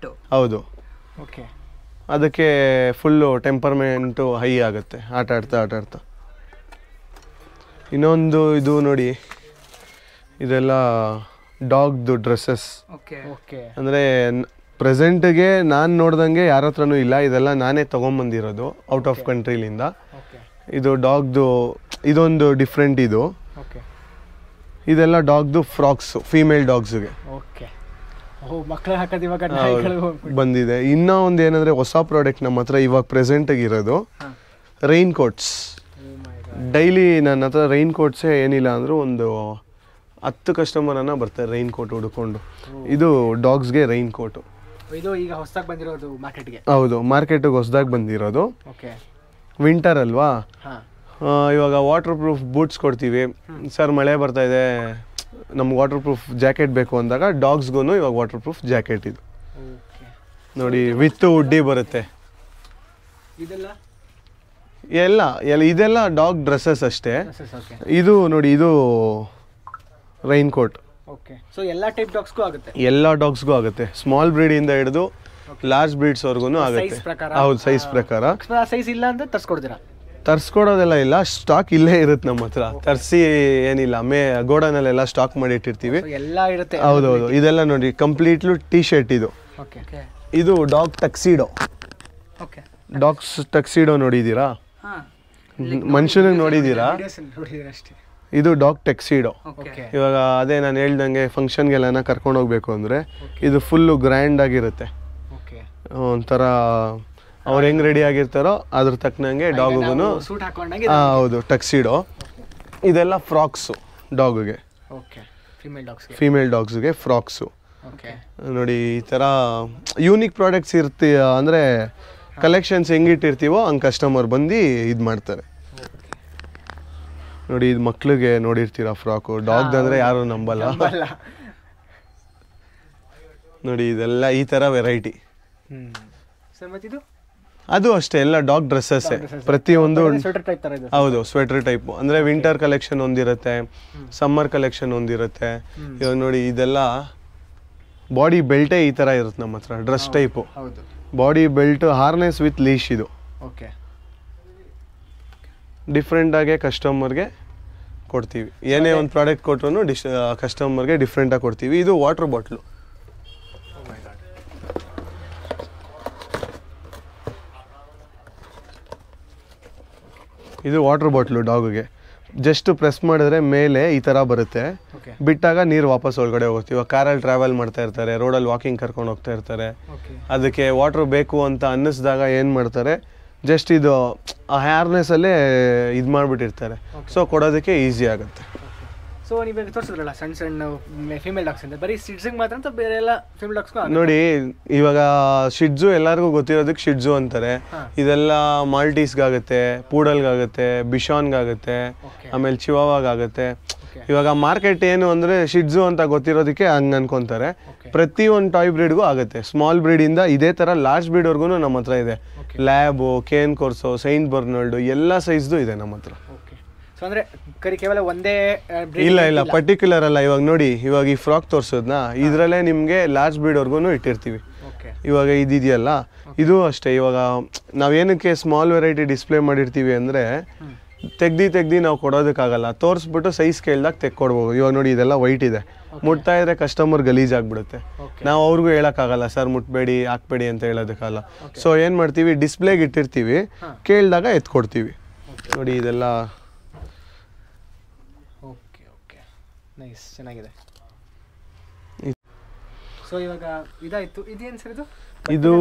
ಹೌದು, ಓಕೆ, ಅದಕ್ಕೆ ಫುಲ್ಲು ಟೆಂಪರ್ಮೆಂಟು ಹೈ ಆಗುತ್ತೆ ಆಟ ಆಡ್ತಾ. ಇನ್ನೊಂದು ಇದು ನೋಡಿ, ಇದೆಲ್ಲ ಡಾಗ್ದು ಡ್ರೆಸ್ಸಸ್. ಅಂದರೆ ಪ್ರೆಸೆಂಟ್ಗೆ ನಾನು ನೋಡ್ದಂಗೆ ಯಾರ ಹತ್ರನೂ ಇಲ್ಲ, ಇದೆಲ್ಲ ನಾನೇ ತೊಗೊಂಬಂದಿರೋದು ಔಟ್ ಆಫ್ ಕಂಟ್ರಿಲಿಂದ. ಇದು ಡಾಗ್ದು ಇದೊಂದು ಡಿಫ್ರೆಂಟ್. ಇದೆಲ್ಲ ಡಾಗ್ದು ಫ್ರಾಕ್ಸು, ಫೀಮೇಲ್ ಡಾಗ್ಸ್ಗೆ ಬಂದಿದೆ. ಇನ್ನೂ ಒಂದು ಏನಂದರೆ ಹೊಸ ಪ್ರಾಡಕ್ಟ್ ನಮ್ಮ ಹತ್ರ ಇವಾಗ ಪ್ರೆಸೆಂಟಿಗೆ ಇರೋದು ರೈನ್ ಕೋಟ್ಸ್. ಡೈಲಿ ನನ್ನ ಹತ್ರ ರೈನ್ ಕೋಟ್ಸೇ ಏನಿಲ್ಲ ಅಂದರೂ ಒಂದು 10 ಕಸ್ಟಮರನ್ನು ಬರ್ತಾರೆ ರೈನ್ ಕೋಟ್ ಹುಡ್ಕೊಂಡು. ಇದು ಡಾಗ್ಸ್ಗೆ ರೈನ್ ಕೋಟು. ಇದು ಈಗ ಹೊಸದಾಗಿ ಬಂದಿರೋದು ಮಾರ್ಕೆಟ್ಗೆ? ಹೌದು, ಮಾರ್ಕೆಟಿಗೆ ಹೊಸದಾಗಿ ಬಂದಿರೋದು. ವಿಂಟರ್ ಅಲ್ವಾ, ಇವಾಗ ವಾಟರ್ ಪ್ರೂಫ್ ಬೂಟ್ಸ್ ಕೊಡ್ತೀವಿ. ಸರ್ ಮಳೆ ಬರ್ತಾ ಇದೆ, ನಮ್ಗೆ ವಾಟರ್ ಪ್ರೂಫ್ ಜಾಕೆಟ್ ಬೇಕು ಅಂದಾಗ ಡಾಗ್ಸ್ಗೂ ಇವಾಗ ವಾಟರ್ ಪ್ರೂಫ್ ಜಾಕೆಟ್ ಇದು ನೋಡಿ, ವಿತ್ ಹುಡ್ಡಿ ಬರುತ್ತೆ. ಇದೆಲ್ಲ ಡಾಗ್ ಡ್ರೆಸ್ಸಸ್ ಅಷ್ಟೇ. ಇದು ನೋಡಿ, ಇದು ರೈನ್ ಕೋಟ್. ಎಲ್ಲ ಟೈಪ್ ಡಾಗ್ಸ್ಗೂ ಆಗುತ್ತೆ? ಎಲ್ಲ ಡಾಗ್ಸ್ಗೂ ಆಗುತ್ತೆ, ಸ್ಮಾಲ್ ಬ್ರೀಡಿಂದ ಹಿಡಿದು ಲಾರ್ಜ್ ಬ್ರೀಡ್ಸ್ವರೆಗೂ ಆಗುತ್ತೆ. ಹೌದು, ಸೈಜ್ ಪ್ರಕಾರ. ಸೈಜ್ ಇಲ್ಲ ಅಂತ ತರಿಸ್ಕೊಡ್ತೀರಾ? ತರಿಸ್ಕೊಡೋದೆಲ್ಲ ಇಲ್ಲ, ಸ್ಟಾಕ್ ಇಲ್ಲೇ ಇರುತ್ತೆ ನಮ್ಮ ಹತ್ರ. ತರಿಸಿ ಏನಿಲ್ಲ, ಗೋಡನಲ್ಲೆಲ್ಲ ಸ್ಟಾಕ್ ಮಾಡಿ ಇಟ್ಟಿರ್ತೀವಿ. ಎಲ್ಲ ಇರುತ್ತೆ. ಹೌದೌದು. ಇದೆಲ್ಲ ನೋಡಿ ಕಂಪ್ಲೀಟ್ಲಿ ಟೀ ಶರ್ಟ್. ಇದು ಡಾಗ್ ಟಕ್ಸಿಡೋ. ಡಾಗ್ಸ್ ಟಕ್ಸಿಡೋ ನೋಡಿದ್ದೀರಾ? ಮನುಷ್ಯನಿಗೆ ನೋಡಿದ್ದೀರಾ? ಇದು ಡಾಗ್ ಟೆಕ್ಸಿಡೋ. ಇವಾಗ ಅದೇ ನಾನು ಹೇಳ್ದಂಗೆ ಫಂಕ್ಷನ್ಗೆಲ್ಲ ಕರ್ಕೊಂಡು ಹೋಗ್ಬೇಕು ಅಂದರೆ ಇದು ಫುಲ್ಲು ಗ್ರ್ಯಾಂಡ್ ಆಗಿರುತ್ತೆ. ಒಂಥರ ಅವ್ರು ಹೆಂಗೆ ರೆಡಿ ಆಗಿರ್ತಾರೋ ಅದ್ರ ತಕ್ಕನಂಗೆ ಡಾಗುಗೂ. ಹೌದು, ಟಕ್ಸಿಡೋ. ಇದೆಲ್ಲ ಫ್ರಾಕ್ಸು ಡಾಗುಗೆ, ಫೀಮೇಲ್ ಡಾಗ್ಸ್ಗೆ ಫ್ರಾಕ್ಸು. ನೋಡಿ, ಈ ಥರ ಯೂನಿಕ್ ಪ್ರಾಡಕ್ಟ್ಸ್ ಅಂದರೆ ಕಲೆಕ್ಷನ್ಸ್ ಹೆಂಗಿಟ್ಟಿರ್ತೀವೋ ಹಂಗೆ ಕಸ್ಟಮರ್ ಬಂದು ಇದು ಮಾಡ್ತಾರೆ. ನೋಡಿ, ಇದು ಮಕ್ಳಿಗೆ ನೋಡಿರ್ತೀರ ಫ್ರಾಕು. ಡಾಗ್ದಂದರೆ ಯಾರು ನಂಬಲ್ಲ. ನೋಡಿ, ಇದೆಲ್ಲ ಈ ಥರ ವೆರೈಟಿ. ಅದು ಅಷ್ಟೇ, ಎಲ್ಲ ಡಾಗ್ ಡ್ರೆಸ್ಸಸ್ಸೇ ಪ್ರತಿಯೊಂದು. ಹೌದು, ಸ್ವೆಟರ್ ಟೈಪು. ಅಂದರೆ ವಿಂಟರ್ ಕಲೆಕ್ಷನ್ ಒಂದಿರುತ್ತೆ, ಸಮ್ಮರ್ ಕಲೆಕ್ಷನ್ ಒಂದಿರುತ್ತೆ. ಇವಾಗ ನೋಡಿ, ಇದೆಲ್ಲ ಬಾಡಿ ಬೆಲ್ಟೇ ಈ ಥರ ಇರುತ್ತೆ ನಮ್ಮ ಹತ್ರ, dress type. Body belt, harness with leash. ಇದು ಡಿಫ್ರೆಂಟಾಗೆ ಕಸ್ಟಮರ್ಗೆ ಕೊಡ್ತೀವಿ. ಏನೇ ಒಂದು ಪ್ರಾಡಕ್ಟ್ ಕೊಟ್ಟರು ಕಸ್ಟಮರ್ಗೆ ಡಿಫ್ರೆಂಟಾಗಿ ಕೊಡ್ತೀವಿ. ಇದು ವಾಟರ್ ಬಾಟ್ಲು. ಇದು ವಾಟರ್ ಬಾಟ್ಲು ಡಾಗ್ಗೆ. ಜಸ್ಟ್ ಪ್ರೆಸ್ ಮಾಡಿದ್ರೆ ಮೇಲೆ ಈ ಥರ ಬರುತ್ತೆ, ಬಿಟ್ಟಾಗ ನೀರು ವಾಪಸ್ ಒಳಗಡೆ ಹೋಗುತ್ತೆ. ಇವಾಗ ಕಾರಲ್ಲಿ ಟ್ರಾವೆಲ್ ಮಾಡ್ತಾ ಇರ್ತಾರೆ, ರೋಡಲ್ಲಿ ವಾಕಿಂಗ್ ಕರ್ಕೊಂಡು ಹೋಗ್ತಾ ಇರ್ತಾರೆ, ಅದಕ್ಕೆ ವಾಟ್ರ್ ಬೇಕು ಅಂತ ಅನ್ನಿಸ್ದಾಗ ಏನು ಮಾಡ್ತಾರೆ, ಜಸ್ಟ್ ಇದು ಆ ಹೇರ್ನೆಸ್ಸಲ್ಲೇ ಇದು ಮಾಡಿಬಿಟ್ಟಿರ್ತಾರೆ. ಸೊ ಕೊಡೋದಕ್ಕೆ ಈಸಿ ಆಗುತ್ತೆ. ಸೊ ನೀವು ತೋರಿಸಿದ್ರಲ್ಲ ಸಣ್ಣ ಸಣ್ಣ ಫೀಮೇಲ್ ಡಾಗ್ಸ್ ಅಂತ, ಬರೀ ಸಿಡ್ಸಿಗೆ ಮಾತ್ರ ಅಂತ ಬೇರೆ ಎಲ್ಲ ಫೀಮೇಲ್ ಡಾಗ್ಸ್ಗೂ ನೋಡಿ. ಇವಾಗ ಶಿಡ್ಜು ಎಲ್ಲರಿಗೂ ಗೊತ್ತಿರೋದಕ್ಕೆ ಶಿಡ್ಜು ಅಂತಾರೆ. ಇದೆಲ್ಲ ಮಾಲ್ಟೀಸ್ಗಾಗುತ್ತೆ, ಪೂಡಲ್ಗಾಗುತ್ತೆ, ಬಿಶಾನ್ಗಾಗುತ್ತೆ, ಆಮೇಲೆ ಚಿವಾವಾಗುತ್ತೆ. ಇವಾಗ ಮಾರ್ಕೆಟ್ ಏನು ಅಂದರೆ ಶಿಡ್ಜು ಅಂತ ಗೊತ್ತಿರೋದಕ್ಕೆ ಹಂಗೆ ಅನ್ಕೊತಾರೆ. ಪ್ರತಿ ಒಂದು ಟಾಯ್ ಬ್ರೀಡ್ಗೂ ಆಗುತ್ತೆ. ಸ್ಮಾಲ್ ಬ್ರೀಡಿಂದ ಇದೇ ಥರ ಲಾರ್ಜ್ ಬ್ರೀಡ್ವರೆಗೂ ನಮ್ಮ ಹತ್ರ ಇದೆ. ಲ್ಯಾಬು, ಕೇನ್ ಕೋರ್ಸು, ಸೈಂಟ್ ಬರ್ನಾಲ್ಡು ಎಲ್ಲ ಸೈಜ್ದು ಇದೆ ನಮ್ಮ ಹತ್ರ. ಅಂದರೆ ಕೇವಲ ಒಂದೇ ಇಲ್ಲ, ಪರ್ಟಿಕ್ಯುಲರ್ ಅಲ್ಲ. ಇವಾಗ ನೋಡಿ, ಇವಾಗ ಈ ಫ್ರಾಕ್ ತೋರಿಸೋದ್ನ ಇದರಲ್ಲೇ ನಿಮಗೆ ಲಾರ್ಜ್ ಬ್ರೀಡ್ವರೆಗೂ ಇಟ್ಟಿರ್ತೀವಿ. ಇವಾಗ ಇದಿದೆಯಲ್ಲ, ಇದು ಅಷ್ಟೇ. ಇವಾಗ ನಾವೇನಕ್ಕೆ ಸ್ಮಾಲ್ ವೆರೈಟಿ ಡಿಸ್ಪ್ಲೇ ಮಾಡಿರ್ತೀವಿ ಅಂದರೆ ತೆಗ್ದು ನಾವು ಕೊಡೋದಕ್ಕಾಗಲ್ಲ. ತೋರಿಸ್ಬಿಟ್ಟು ಸೈಜ್ ಕೇಳಿದಾಗ ತೆಕ್ಕೊಡ್ಬೋದು. ಇವಾಗ ನೋಡಿ, ಇದೆಲ್ಲ ವೈಟ್ ಇದೆ, ಮುಟ್ತಾ ಇದ್ರೆ ಕಸ್ಟಮರ್ ಗಲೀಜಾಗ್ಬಿಡುತ್ತೆ. ನಾವು ಅವ್ರಿಗೂ ಹೇಳೋಕ್ಕಾಗಲ್ಲ, ಸರ್ ಮುಟ್ಬೇಡಿ ಹಾಕ್ಬೇಡಿ ಅಂತ ಹೇಳೋದಕ್ಕಾಗಲ್ಲ. ಸೊ ಏನು ಮಾಡ್ತೀವಿ, ಡಿಸ್ಪ್ಲೇಗೆ ಇಟ್ಟಿರ್ತೀವಿ, ಕೇಳಿದಾಗ ಎತ್ಕೊಡ್ತೀವಿ. ನೋಡಿ, ಇದೆಲ್ಲ ಚೆನ್ನಾಗಿದೆ. ಸೊ ಇವಾಗ ಇದಾಯಿತು. ಇದೇನು ಸರ್ ಇದು? ಇದು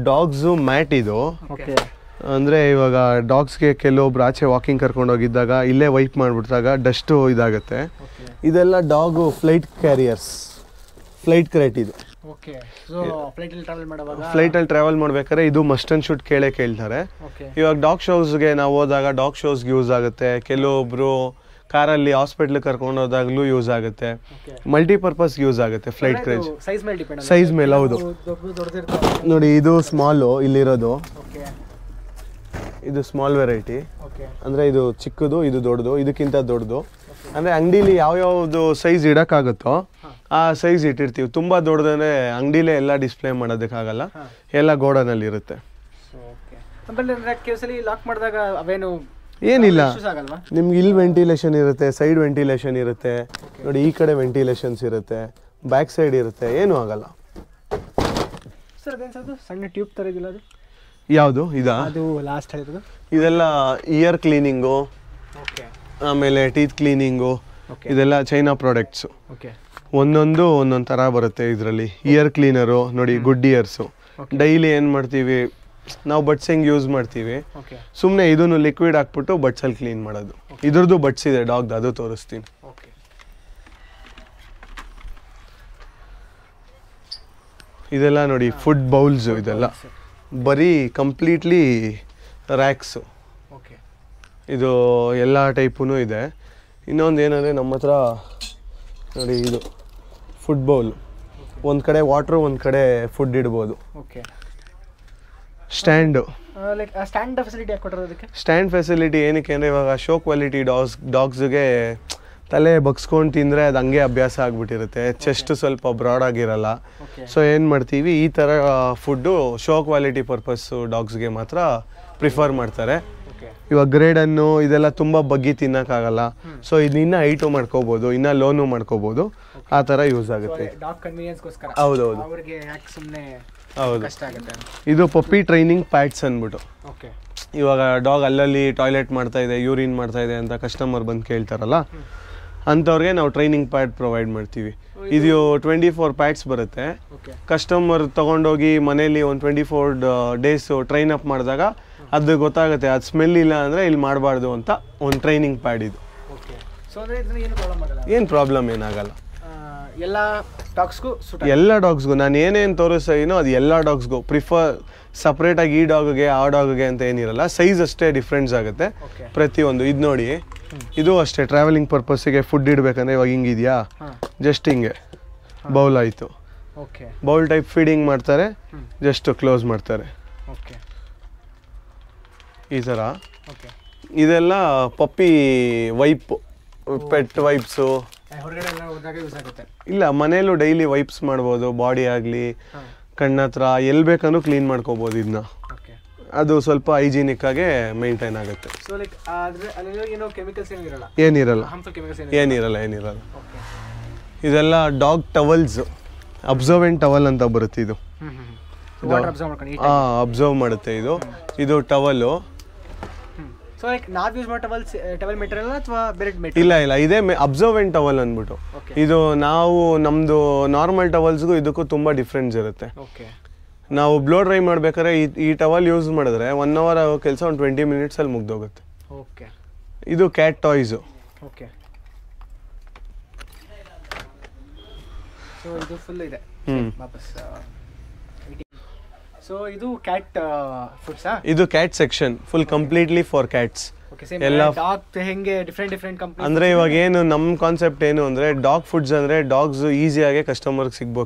ಡಾಗ್ಸು ಮ್ಯಾಟ್. ಇದು ಅಂದರೆ ಇವಾಗ ಡಾಗ್ಸ್ಗೆ ಕೆಲವೊಬ್ರು ಆಚೆ ವಾಕಿಂಗ್ ಕರ್ಕೊಂಡು ಹೋಗಿದ್ದಾಗ ಇಲ್ಲೇ ವೈಪ್ ಮಾಡಿಬಿಟ್ಟಾಗ ಡಸ್ಟು ಇದಾಗುತ್ತೆ. ಇದೆಲ್ಲ dog flight carriers, flight crate. ಇದು ಫ್ಲೈಟಲ್ಲಿ ಟ್ರಾವೆಲ್ ಮಾಡ್ಬೇಕಾದ್ರೆ ಇದು ಮಸ್ಟ್ ಆ್ಯಂಡ್ ಶುಡ್ ಕೇಳ್ತಾರೆ. ಇವಾಗ ಡಾಗ್ ಶೋಸ್ಗೆ ನಾವು ಹೋದಾಗ ಡಾಗ್ ಶೋಸ್ಗೆ ಯೂಸ್ ಆಗುತ್ತೆ. ಕೆಲವೊಬ್ರು ಕಾರಲ್ಲಿ ಹಾಸ್ಪಿಟ್ಲಿಗೆ ಕರ್ಕೊಂಡು ಹೋದಾಗಲೂ ಯೂಸ್ ಆಗುತ್ತೆ. ಮಲ್ಟಿಪರ್ಪಸ್ ಯೂಸ್ ಆಗುತ್ತೆ ಫ್ಲೈಟ್ ಕ್ರೇಜ್. ಸೈಜ್ ಮೇಲೆ. ಹೌದು ನೋಡಿ, ಇದು ಸ್ಮಾಲು ಇಲ್ಲಿರೋದು. ಇದು ಸ್ಮಾಲ್ ವೆರೈಟಿ, ಓಕೆ ಅಂದರೆ ಇದು ಚಿಕ್ಕದು, ಇದು ದೊಡ್ಡದು, ಇದಕ್ಕಿಂತ ದೊಡ್ಡದು. ಅಂದರೆ ಅಂಗಡೀಲಿ ಯಾವ್ಯಾವುದು ಸೈಜ್ ಇಡೋಕ್ಕಾಗುತ್ತೋ ಆ ಸೈಜ್ ಇಟ್ಟಿರ್ತೀವಿ. ತುಂಬ ದೊಡ್ಡದಂದರೆ ಅಂಗಡಿಲೇ ಎಲ್ಲ ಡಿಸ್ಪ್ಲೇ ಮಾಡೋದಕ್ಕಾಗಲ್ಲ, ಎಲ್ಲ ಗೋಡನಲ್ಲಿ ಇರುತ್ತೆ. ಲಾಕ್ ಮಾಡಿದಾಗ ಅವೇನು ಏನಿಲ್ಲ, ಆಗಲ್ವಾ? ನಿಮ್ಗೆ ಇಲ್ಲಿ ವೆಂಟಿಲೇಷನ್ ಇರುತ್ತೆ, ಸೈಡ್ ವೆಂಟಿಲೇಷನ್ ಇರುತ್ತೆ ನೋಡಿ, ಈ ಕಡೆ ವೆಂಟಿಲೇಷನ್ಸ್ ಇರುತ್ತೆ, ಬ್ಯಾಕ್ ಸೈಡ್ ಇರುತ್ತೆ, ಏನೂ ಆಗಲ್ಲ. ಸರ್ ಅದೇನು ಸಣ್ಣ ಟ್ಯೂಬ್ ಥರ ಇದಿಲ್ಲ ಅದು ಯಾವುದು ಇದಾ? ಅದು ಲಾಸ್ಟ್ ಹೇಳಿರೋದು ಇದೆಲ್ಲ ಇಯರ್ ಕ್ಲೀನಿಂಗು, ಓಕೆ, ಆಮೇಲೆ ಟೀತ್ ಕ್ಲೀನಿಂಗು, ಇದೆಲ್ಲ ಚೈನಾ ಪ್ರಾಡಕ್ಟ್ಸು. ಓಕೆ, ಒಂದೊಂದು ಒಂದೊಂದು ಥರ ಬರುತ್ತೆ ಇದರಲ್ಲಿ. ಇಯರ್ ಕ್ಲೀನರು ನೋಡಿ, ಗುಡ್ ಇಯರ್ಸು. ಡೈಲಿ ಏನು ಮಾಡ್ತೀವಿ ನಾವು, ಬಡ್ಸ್ ಹೆಂಗೆ ಯೂಸ್ ಮಾಡ್ತೀವಿ, ಸುಮ್ಮನೆ ಇದನ್ನು ಲಿಕ್ವಿಡ್ ಹಾಕ್ಬಿಟ್ಟು ಬಡ್ಸಲ್ಲಿ ಕ್ಲೀನ್ ಮಾಡೋದು. ಇದ್ರದ್ದು ಬಡ್ಸ್ ಇದೆ ಡಾಗ್ದು, ಅದು ತೋರಿಸ್ತೀನಿ. ಇದೆಲ್ಲ ನೋಡಿ ಫುಡ್ ಬೌಲ್ಸು, ಇದೆಲ್ಲ ಬರೀ ಕಂಪ್ಲೀಟ್ಲಿ ರ್ಯಾಕ್ಸು. ಇದು ಎಲ್ಲ ಟೈಪೂ ಇದೆ. ಇನ್ನೊಂದು ಏನಂದರೆ ನಮ್ಮ ಹತ್ರ ನೋಡಿ, ಇದು ಫುಡ್ ಬೌಲ್, ಒಂದು ಕಡೆ ವಾಟ್ರು, ಒಂದು ಕಡೆ ಫುಡ್ ಇಡ್ಬೋದು. ಸ್ಟ್ಯಾಂಡು, ಸ್ಟ್ಯಾಂಡ್ ಫೆಸಿಲಿಟಿ ಯಾಕೆ ಕೊಟ್ಟಿರೋದು ಅದಕ್ಕೆ? ಸ್ಟ್ಯಾಂಡ್ ಫೆಸಿಲಿಟಿ ಏನಕ್ಕೆ ಅಂದರೆ ಇವಾಗ ಶೋ ಕ್ವಾಲಿಟಿ ಡಾಗ್ಸ್ಗೆ ತಲೆ ಬಗ್ಸ್ಕೊಂಡು ತಿಂದರೆ ಅದು ಹಂಗೆ ಅಭ್ಯಾಸ ಆಗಿಬಿಟ್ಟಿರುತ್ತೆ, ಚೆಸ್ಟ್ ಸ್ವಲ್ಪ ಬ್ರಾಡ್ ಆಗಿರಲ್ಲ. ಸೊ ಏನು ಮಾಡ್ತೀವಿ, ಈ ಥರ ಫುಡ್ಡು ಶೋ ಕ್ವಾಲಿಟಿ ಪರ್ಪಸ್ಸು ಡಾಗ್ಸ್ಗೆ ಮಾತ್ರ ಪ್ರಿಫರ್ ಮಾಡ್ತಾರೆ. ಇವಾಗ ಗ್ರೇಡನ್ನು ಇದೆಲ್ಲ ತುಂಬ ಬಗ್ಗಿ ತಿನ್ನೋಕ್ಕಾಗಲ್ಲ, ಸೊ ಇದನ್ನ ಹೈಟು ಮಾಡ್ಕೋಬೋದು, ಇನ್ನು ಲೋನು ಮಾಡ್ಕೋಬೋದು, ಆ ಥರ ಯೂಸ್ ಆಗುತ್ತೆ. ಹೌದೌದು, ಹೌದು. ಇದು ಪಪ್ಪಿ ಟ್ರೈನಿಂಗ್ ಪ್ಯಾಡ್ಸ್ ಅಂದ್ಬಿಟ್ಟು, ಇವಾಗ ಡಾಗ್ ಅಲ್ಲಲ್ಲಿ ಟಾಯ್ಲೆಟ್ ಮಾಡ್ತಾ ಇದೆ, ಯೂರಿನ್ ಮಾಡ್ತಾ ಇದೆ ಅಂತ ಕಸ್ಟಮರ್ ಬಂದು ಕೇಳ್ತಾರಲ್ಲ, ಅಂಥವ್ರಿಗೆ ನಾವು ಟ್ರೈನಿಂಗ್ ಪ್ಯಾಡ್ ಪ್ರೊವೈಡ್ ಮಾಡ್ತೀವಿ. ಇದು 24 ಪ್ಯಾಡ್ಸ್ ಬರುತ್ತೆ. ಕಸ್ಟಮರ್ ತೊಗೊಂಡೋಗಿ ಮನೇಲಿ ಒಂದು 24 ಡೇಸು ಟ್ರೈನ್ ಅಪ್ ಮಾಡಿದಾಗ ಅದು ಗೊತ್ತಾಗುತ್ತೆ, ಅದು ಸ್ಮೆಲ್ ಇಲ್ಲ ಅಂದರೆ ಇಲ್ಲಿ ಮಾಡಬಾರ್ದು ಅಂತ ಒಂದು ಟ್ರೈನಿಂಗ್ ಪ್ಯಾಡ್ ಇದು. ಏನು ಪ್ರಾಬ್ಲಮ್ ಏನಾಗಲ್ಲ, ಎಲ್ಲ ಡಾಗ್ಸ್ಗೂ ನಾನು ಏನೇನು ತೋರಿಸ್ತಾ ಇದೀನೋ ಅದು ಎಲ್ಲ ಡಾಗ್ಸ್ಗೂ ಸಪ್ರೇಟಾಗಿ ಈ ಡಾಗ್ಗೆ ಆ ಡಾಗ್ಗೆ ಅಂತ ಏನಿರಲ್ಲ, ಸೈಜ್ ಅಷ್ಟೇ ಡಿಫ್ರೆನ್ಸ್ ಆಗುತ್ತೆ ಪ್ರತಿಯೊಂದು. ಇದು ನೋಡಿ, ಇದು ಅಷ್ಟೇ ಟ್ರಾವೆಲಿಂಗ್ ಪರ್ಪಸ್ಸಿಗೆ ಫುಡ್ ಇಡಬೇಕಂದ್ರೆ ಇವಾಗ ಹಿಂಗಿದೆಯಾ, ಜಸ್ಟ್ ಹಿಂಗೆ ಬೌಲ್ ಆಯಿತು, ಬೌಲ್ ಟೈಪ್ ಫೀಡಿಂಗ್ ಮಾಡ್ತಾರೆ, ಜಸ್ಟ್ ಕ್ಲೋಸ್ ಮಾಡ್ತಾರೆ ಈ ಥರ. ಇದೆಲ್ಲ ಪಪ್ಪಿ ವೈಪ್, ಪೆಟ್ ವೈಪ್ಸು. ಇಲ್ಲ, ಮನೇಲೂ ಡೈಲಿ ವೈಪ್ಸ್ ಮಾಡ್ಬೋದು, ಬಾಡಿ ಆಗಲಿ ಕಣ್ಣತ್ರ ಎಲ್ಲಿ ಬೇಕಂದ್ರೂ ಕ್ಲೀನ್ ಮಾಡ್ಕೋಬೋದು. ಇದನ್ನ ಅದು ಸ್ವಲ್ಪ ಹೈಜಿನಿಕ್ ಆಗಿ ಮೇಂಟೈನ್ ಆಗುತ್ತೆ. ಏನಿರಲ್ಲ. ಇದೆಲ್ಲ ಡಾಗ್ ಟವಲ್ಸ್, ಅಬ್ಸರ್ವೆಂಟ್ ಟವಲ್ ಅಂತ ಬರುತ್ತೆ. ಇದು ಅಬ್ಸರ್ವ್ ಮಾಡುತ್ತೆ. ಇದು ಟವಲ್ಲು. ಇಲ್ಲ, ಇದೇ ಅಬ್ಸರ್ವೆಂಟ್ ಟವಲ್ ಅಂದ್ಬಿಟ್ಟು. ಇದು ನಾವು ನಮ್ದು ನಾರ್ಮಲ್ ಟವಲ್ಸ್ಗೂ ಇದಕ್ಕೂ ತುಂಬಾ ಡಿಫ್ರೆನ್ಸ್ ಇರುತ್ತೆ. ನಾವು ಬ್ಲೋ ಡ್ರೈ ಮಾಡ್ಬೇಕಾದ್ರೆ ಈ ಟವಲ್ ಯೂಸ್ ಮಾಡಿದ್ರೆ 1 hour ಆಗೋ ಕೆಲಸ ಒಂದು 20 minutes ಮುಗ್ದೋಗುತ್ತೆ. ಇದು ಕ್ಯಾಟ್ ಟಾಯ್ಸು. ಇದು cat section, full completely for cats. ಎಲ್ಲ ಅಂದ್ರೆ ಇವಾಗ ಏನು ನಮ್ಮ ಕಾನ್ಸೆಪ್ಟ್ ಏನು ಅಂದ್ರೆ, ಡಾಗ್ ಫುಡ್ಸ್ ಅಂದ್ರೆ ಡಾಗ್ಸ್ ಈಸಿಯಾಗಿ ಕಸ್ಟಮರ್ಗೆ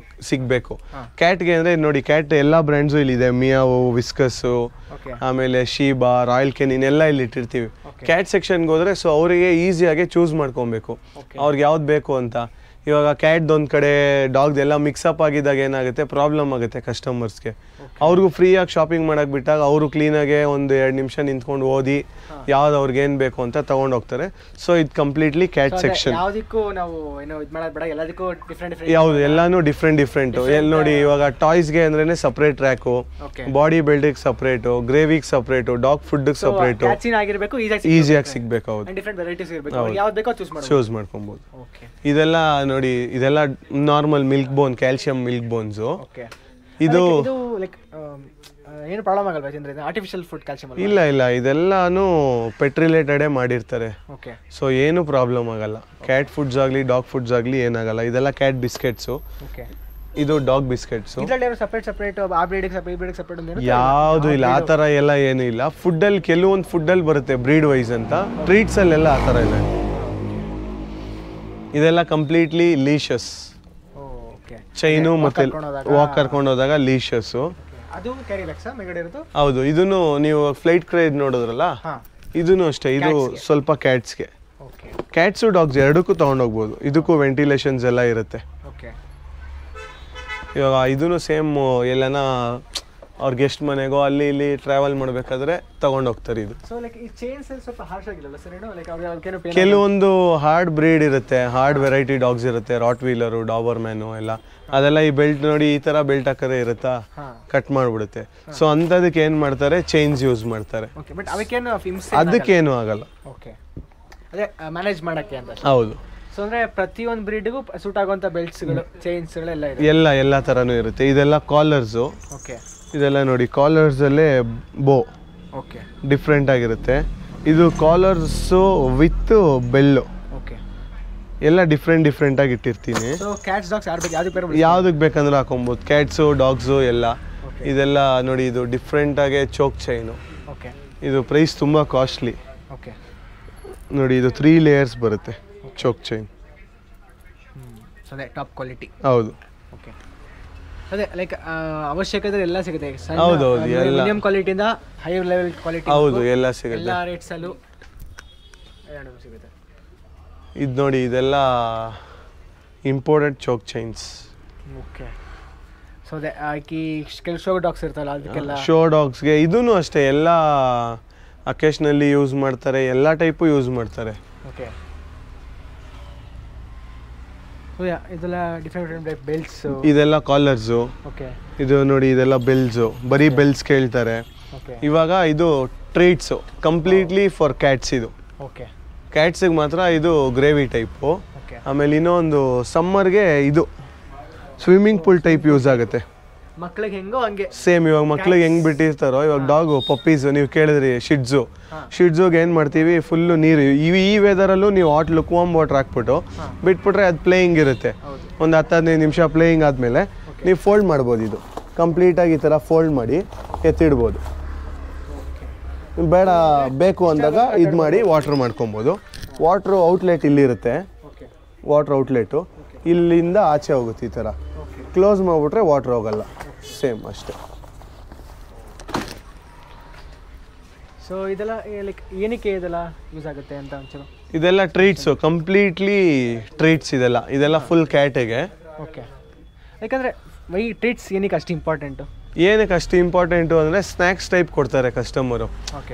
ಸಿಗ್ಬೇಕು. ಕ್ಯಾಟ್ಗೆ ಅಂದ್ರೆ ನೋಡಿ, ಕ್ಯಾಟ್ ಎಲ್ಲ ಬ್ರ್ಯಾಂಡ್ಸು ಇಲ್ಲಿದೆ, ಮಿಯಾವು, ವಿಸ್ಕಸ್ಸು, ಆಮೇಲೆ ಶೀಬಾ, ರಾಯಲ್ ಕೆನಿನ್ ಎಲ್ಲ ಇಲ್ಲಿ ಇಟ್ಟಿರ್ತೀವಿ. ಕ್ಯಾಟ್ ಸೆಕ್ಷನ್ಗೆ ಹೋದ್ರೆ ಸೊ ಅವರಿಗೆ ಈಸಿಯಾಗಿ ಚೂಸ್ ಮಾಡ್ಕೊಬೇಕು ಅವ್ರಿಗೆ ಯಾವ್ದು ಬೇಕು ಅಂತ. ಇವಾಗ ಕ್ಯಾಟ್ದೊಂದು ಕಡೆ ಡಾಗ್ದೆಲ್ಲ ಮಿಕ್ಸಪ್ ಆಗಿದ್ದಾಗ ಏನಾಗುತ್ತೆ, ಪ್ರಾಬ್ಲಮ್ ಆಗುತ್ತೆ ಕಸ್ಟಮರ್ಸ್ಗೆ. ಅವ್ರಿಗೂ ಫ್ರೀಯಾಗಿ ಶಾಪಿಂಗ್ ಮಾಡಕ್ಕೆ ಬಿಟ್ಟಾಗ ಅವರು ಕ್ಲೀನಾಗೆ ಒಂದು 2 ನಿಮಿಷ ನಿಂತ್ಕೊಂಡು ಓದಿ ಯಾವ್ದು ಅವ್ರಿಗೆ ಏನು ಬೇಕು ಅಂತ ತಗೊಂಡು ಹೋಗ್ತಾರೆ. ಸೊ ಇದು ಕಂಪ್ಲೀಟ್ಲಿ ಕ್ಯಾಟ್ ಸೆಕ್ಷನ್. ಯಾವುದು ಎಲ್ಲಾನು ಡಿಫ್ರೆಂಟ್. ಎಲ್ಲಿ ನೋಡಿ, ಇವಾಗ ಟಾಯ್ಸ್ಗೆ ಅಂದ್ರೆ ಸಪ್ರೇಟ್ ರ್ಯಾಕು, ಬಾಡಿ ಬಿಲ್ಡಿಗೆ ಸಪ್ರೇಟು, ಗ್ರೇವಿಗೆ ಸಪ್ರೇಟು, ಡಾಗ್ ಫುಡ್ಗೆ ಸಪ್ರೇಟು, ಈಸಿಯಾಗಿ ಸಿಗ್ಬೇಕು. ಹೌದು, ಚೂಸ್ ಮಾಡ್ಕೊಬೋದು. ಇದೆಲ್ಲ ನೋಡಿ, ಇದೆಲ್ಲ normal milk bone, calcium milk bones. ಇದು ಏನು ಪ್ರಾಬ್ಲಮ್ ಆಗಲ್ವಾ ತಿಂದ್ರೆ? ಆರ್ಟಿಫಿಷಿಯಲ್ ಫುಡ್ ಕ್ಯಾಲ್ಸಿಯಂ ಇಲ್ಲ, ಇದೆಲ್ಲಾನು ಪೆಟ್ ರಿಲೇಟೆಡೇ ಮಾಡಿರ್ತಾರೆ. ಸೊ ಏನು ಪ್ರಾಬ್ಲಮ್ ಆಗಲ್ಲ. ಕ್ಯಾಟ್ ಫುಡ್ಸ್ ಆಗಲಿ ಡಾಗ್ ಫುಡ್ಸ್ ಆಗಲಿ ಏನಾಗಲ್ಲ. ಇದೆಲ್ಲ ಕ್ಯಾಟ್ ಬಿಸ್ಕೆಟ್ಸು, ಇದು ಡಾಗ್ ಬಿಸ್ಕೆಟ್ಸು. ಯಾವುದು ಇಲ್ಲ, ಆ ಥರ ಎಲ್ಲ ಏನೂ ಇಲ್ಲ. ಫುಡ್ಡಲ್ಲಿ ಕೆಲವೊಂದು ಫುಡ್ಡಲ್ಲಿ ಬರುತ್ತೆ ಬ್ರೀಡ್ ವೈಸ್ ಅಂತ, ಟ್ರೀಟ್ಸಲ್ಲೆಲ್ಲ ಆ ಥರ ಇಲ್ಲ. ಇದೆಲ್ಲ ಕಂಪ್ಲೀಟ್ಲಿ ಲೀಶಸ್, ಚೈನು ಮತ್ತೆ ವಾಕ್ ಕರ್ಕೊಂಡು ಹೋದಾಗ ಲೀಶಸ್ಸು. ಅದು ಕ್ಯಾರಿ ಬ್ಯಾಗ್ಸಾ ಮೇಲ್ಗಡೆ ಇರೋದು? ಹೌದು, ಇದನ್ನು ನೀವು ಫ್ಲೈಟ್ ಕ್ರೇಜ್ ನೋಡಿದ್ರಲ್ಲ, ಇದನ್ನು ಅಷ್ಟೇ. ಇದು ಸ್ವಲ್ಪ ಕ್ಯಾಟ್ಸ್ಗೆ, ಕ್ಯಾಟ್ಸು ಡಾಗ್ಸ್ ಎರಡಕ್ಕೂ ತೊಗೊಂಡೋಗ್ಬೋದು. ಇದಕ್ಕೂ ವೆಂಟಿಲೇಷನ್ಸ್ ಎಲ್ಲ ಇರುತ್ತೆ. ಇವಾಗ ಇದೂ ಸೇಮ್ ಎಲ್ಲನ ಅವ್ರ ಗೆಸ್ಟ್ ಮನೆಗೋ ಅಲ್ಲಿ ಇಲ್ಲಿ ಟ್ರಾವೆಲ್ ಮಾಡಬೇಕಾದ್ರೆ ತಗೊಂಡೋಗ್ತಾರೆ. ಇದು ಕೆಲವೊಂದು ಹಾರ್ಡ್ ಬ್ರೀಡ್ ಇರುತ್ತೆ, ಹಾರ್ಡ್ ವೆರೈಟಿ ಡಾಗ್ಸ್ ಇರುತ್ತೆ, ರಾಟ್ ವೀಲರು, ಡಾಬರ್ ಮ್ಯಾನು ಎಲ್ಲ. ಅದೆಲ್ಲ ಈ ಬೆಲ್ಟ್ ನೋಡಿ, ಈ ಥರ ಬೆಲ್ಟ್ ಹಾಕರೆ ಇರುತ್ತಾ, ಕಟ್ ಮಾಡಿಬಿಡುತ್ತೆ. ಸೊ ಅಂಥದಕ್ಕೆ ಏನು ಮಾಡ್ತಾರೆ, ಚೈನ್ಸ್ ಯೂಸ್ ಮಾಡ್ತಾರೆ. ಅದಕ್ಕೇನು ಆಗಲ್ಲ, ಮ್ಯಾನೇಜ್ ಮಾಡಕ್ಕೆ ಅಂತ. ಹೌದು. ಸೊ ಅಂದ್ರೆ ಪ್ರತಿಯೊಂದು ಬ್ರೀಡ್ಗೂ ಸೂಟ್ ಆಗುವಂಥ ಬೆಲ್ಟ್ಸ್ಗಳು, ಚೈನ್ಸ್ಗಳು ಎಲ್ಲ ಥರನೂ ಇರುತ್ತೆ. ಇದೆಲ್ಲ ಕಾಲರ್ಸು. ಇದೆಲ್ಲ ನೋಡಿ, ಕಾಲರ್ಸಲ್ಲೇ ಬೋ ಡಿಫ್ರೆಂಟ್ ಆಗಿರುತ್ತೆ. ಇದು ಕಾಲರ್ಸು ವಿತ್ ಬೆಲ್ಲು ಎಲ್ಲ ಡಿಫ್ರೆಂಟ್ ಆಗಿ ಇಟ್ಟಿರ್ತೀನಿ. ಯಾವುದಕ್ಕೆ ಬೇಕಂದ್ರೆ ಹಾಕೊಬೋದು, ಕ್ಯಾಟ್ಸು ಡಾಗ್ಸು ಎಲ್ಲ. ಇದೆಲ್ಲ ನೋಡಿ, ಇದು ಡಿಫ್ರೆಂಟ್ ಆಗಿ ಚೋಕ್ ಚೈನು. ಇದು ಪ್ರೈಸ್ ತುಂಬ ಕಾಸ್ಟ್ಲಿ ನೋಡಿ. ಇದು 3 ಲೇಯರ್ಸ್ ಬರುತ್ತೆ ಚೋಕ್ ಚೈನ್. Top quality. ಹೌದು. ಅದೇ ಲೈಕ್ ಅವಶ್ಯಕತೆ ಎಲ್ಲ ಸಿಗುತ್ತೆ. ಹೌದು, ಮೀಡಿಯಂ ಕ್ವಾಲಿಟಿಯಿಂದ ಹೈ ಲೆವೆಲ್ ಕ್ವಾಲಿಟಿ. ಹೌದು, ಎಲ್ಲ ಸಿಗುತ್ತೆ. ಎಲ್ಲ ರೇಟ್ಸಲ್ಲೂ ಸಿಗುತ್ತೆ. ಇದು ನೋಡಿ, ಇದೆಲ್ಲ ಇಂಪೋರ್ಟೆಡ್ ಚೋಕ್ ಚೈನ್ಸ್. ಓಕೆ. ಸೊ ಅದೇ ಕೆಲವು ಶೋ ಡಾಗ್ಸ್ ಇರ್ತಲ್ಲ, ಅದಕ್ಕೆಲ್ಲ ಶೋ ಡಾಗ್ಸ್ಗೆ ಇದೂ ಅಷ್ಟೇ. ಎಲ್ಲ ಅಕೇಶನಲ್ಲಿ ಯೂಸ್ ಮಾಡ್ತಾರೆ, ಎಲ್ಲ ಟೈಪು ಯೂಸ್ ಮಾಡ್ತಾರೆ. ಓಕೆ. ಇದೆಲ್ಲ ಡಿಫ್ರೆಂಟ್ ಟೈಪ್ ಬೆಲ್ಟ್ಸ್. ಇದೆಲ್ಲ ಕಾಲರ್ಸು. ಓಕೆ. ಇದು ನೋಡಿ, ಇದೆಲ್ಲ ಬೆಲ್ಸು. ಬರೀ ಬೆಲ್ಸ್ ಕೇಳ್ತಾರೆ. ಇವಾಗ ಇದು ಟ್ರೀಟ್ಸು ಕಂಪ್ಲೀಟ್ಲಿ ಫಾರ್ ಕ್ಯಾಟ್ಸ್. ಇದು ಓಕೆ, ಕ್ಯಾಟ್ಸಿಗೆ ಮಾತ್ರ. ಇದು ಗ್ರೇವಿ ಟೈಪು. ಆಮೇಲೆ ಇನ್ನೊಂದು ಸಮ್ಮರ್ಗೆ ಇದು ಸ್ವಿಮ್ಮಿಂಗ್ ಪೂಲ್ ಟೈಪ್ ಯೂಸ್ ಆಗುತ್ತೆ. ಮಕ್ಳಿಗೆ ಹೆಂಗೋ ಹಂಗೆ ಸೇಮ್. ಇವಾಗ ಮಕ್ಳಿಗೆ ಹೆಂಗೆ ಬಿಟ್ಟಿರ್ತಾರೋ, ಇವಾಗ ಡಾಗು ಪಪ್ಪೀಸು ನೀವು ಕೇಳಿದ್ರಿ, ಶಿಡ್ಜುಗೆ ಏನು ಮಾಡ್ತೀವಿ, ಫುಲ್ಲು ನೀರು. ಈ ವೆದರಲ್ಲೂ ನೀವು ಲುಕ್ವಾರ್ಮ್ ವಾಟರ್ ಹಾಕ್ಬಿಟ್ಟು ಬಿಟ್ಬಿಟ್ರೆ ಅದು ಪ್ಲೇಯಿಂಗ್ ಇರುತ್ತೆ. ಒಂದು 10-15 ನಿಮಿಷ ಪ್ಲೇಯಿಂಗ್ ಆದಮೇಲೆ ನೀವು ಫೋಲ್ಡ್ ಮಾಡ್ಬೋದು. ಇದು ಕಂಪ್ಲೀಟಾಗಿ ಈ ಥರ ಫೋಲ್ಡ್ ಮಾಡಿ ಎತ್ತಿಡ್ಬೋದು. ಬೇಡ ಬೇಕು ಅಂದಾಗ ಇದು ಮಾಡಿ ವಾಟ್ರ್ ಮಾಡ್ಕೊಬೋದು. ವಾಟ್ರು ಔಟ್ಲೆಟ್ ಇಲ್ಲಿರುತ್ತೆ. ವಾಟ್ರ್ ಔಟ್ಲೆಟು ಇಲ್ಲಿಂದ ಆಚೆ ಹೋಗುತ್ತೆ. ಈ ಥರ ಕ್ಲೋಸ್ ಮಾಡಿಬಿಟ್ರೆ ವಾಟ್ರ್ ಹೋಗಲ್ಲ. ಸೇಮ್ ಅಷ್ಟೇ. ಸೊ ಇದೆಲ್ಲ ಲೈಕ್ ಏನಕ್ಕೆ ಇದೆಲ್ಲ ಯೂಸ್ ಆಗುತ್ತೆ ಅಂತ ಒಂಚೂರು? ಇದೆಲ್ಲ ಟ್ರೀಟ್ಸು, ಕಂಪ್ಲೀಟ್ಲಿ ಟ್ರೀಟ್ಸ್. ಇದೆಲ್ಲ ಫುಲ್ ಕ್ಯಾಟಿಗೆ. ಓಕೆ. ಯಾಕಂದರೆ ಈ ಟ್ರೀಟ್ಸ್ ಏನಕ್ಕೆ ಅಷ್ಟು ಇಂಪಾರ್ಟೆಂಟು? ಏನಕ್ಕೆ ಅಷ್ಟು ಇಂಪಾರ್ಟೆಂಟು ಅಂದರೆ ಸ್ನ್ಯಾಕ್ಸ್ ಟೈಪ್ ಕೊಡ್ತಾರೆ ಕಸ್ಟಮರು.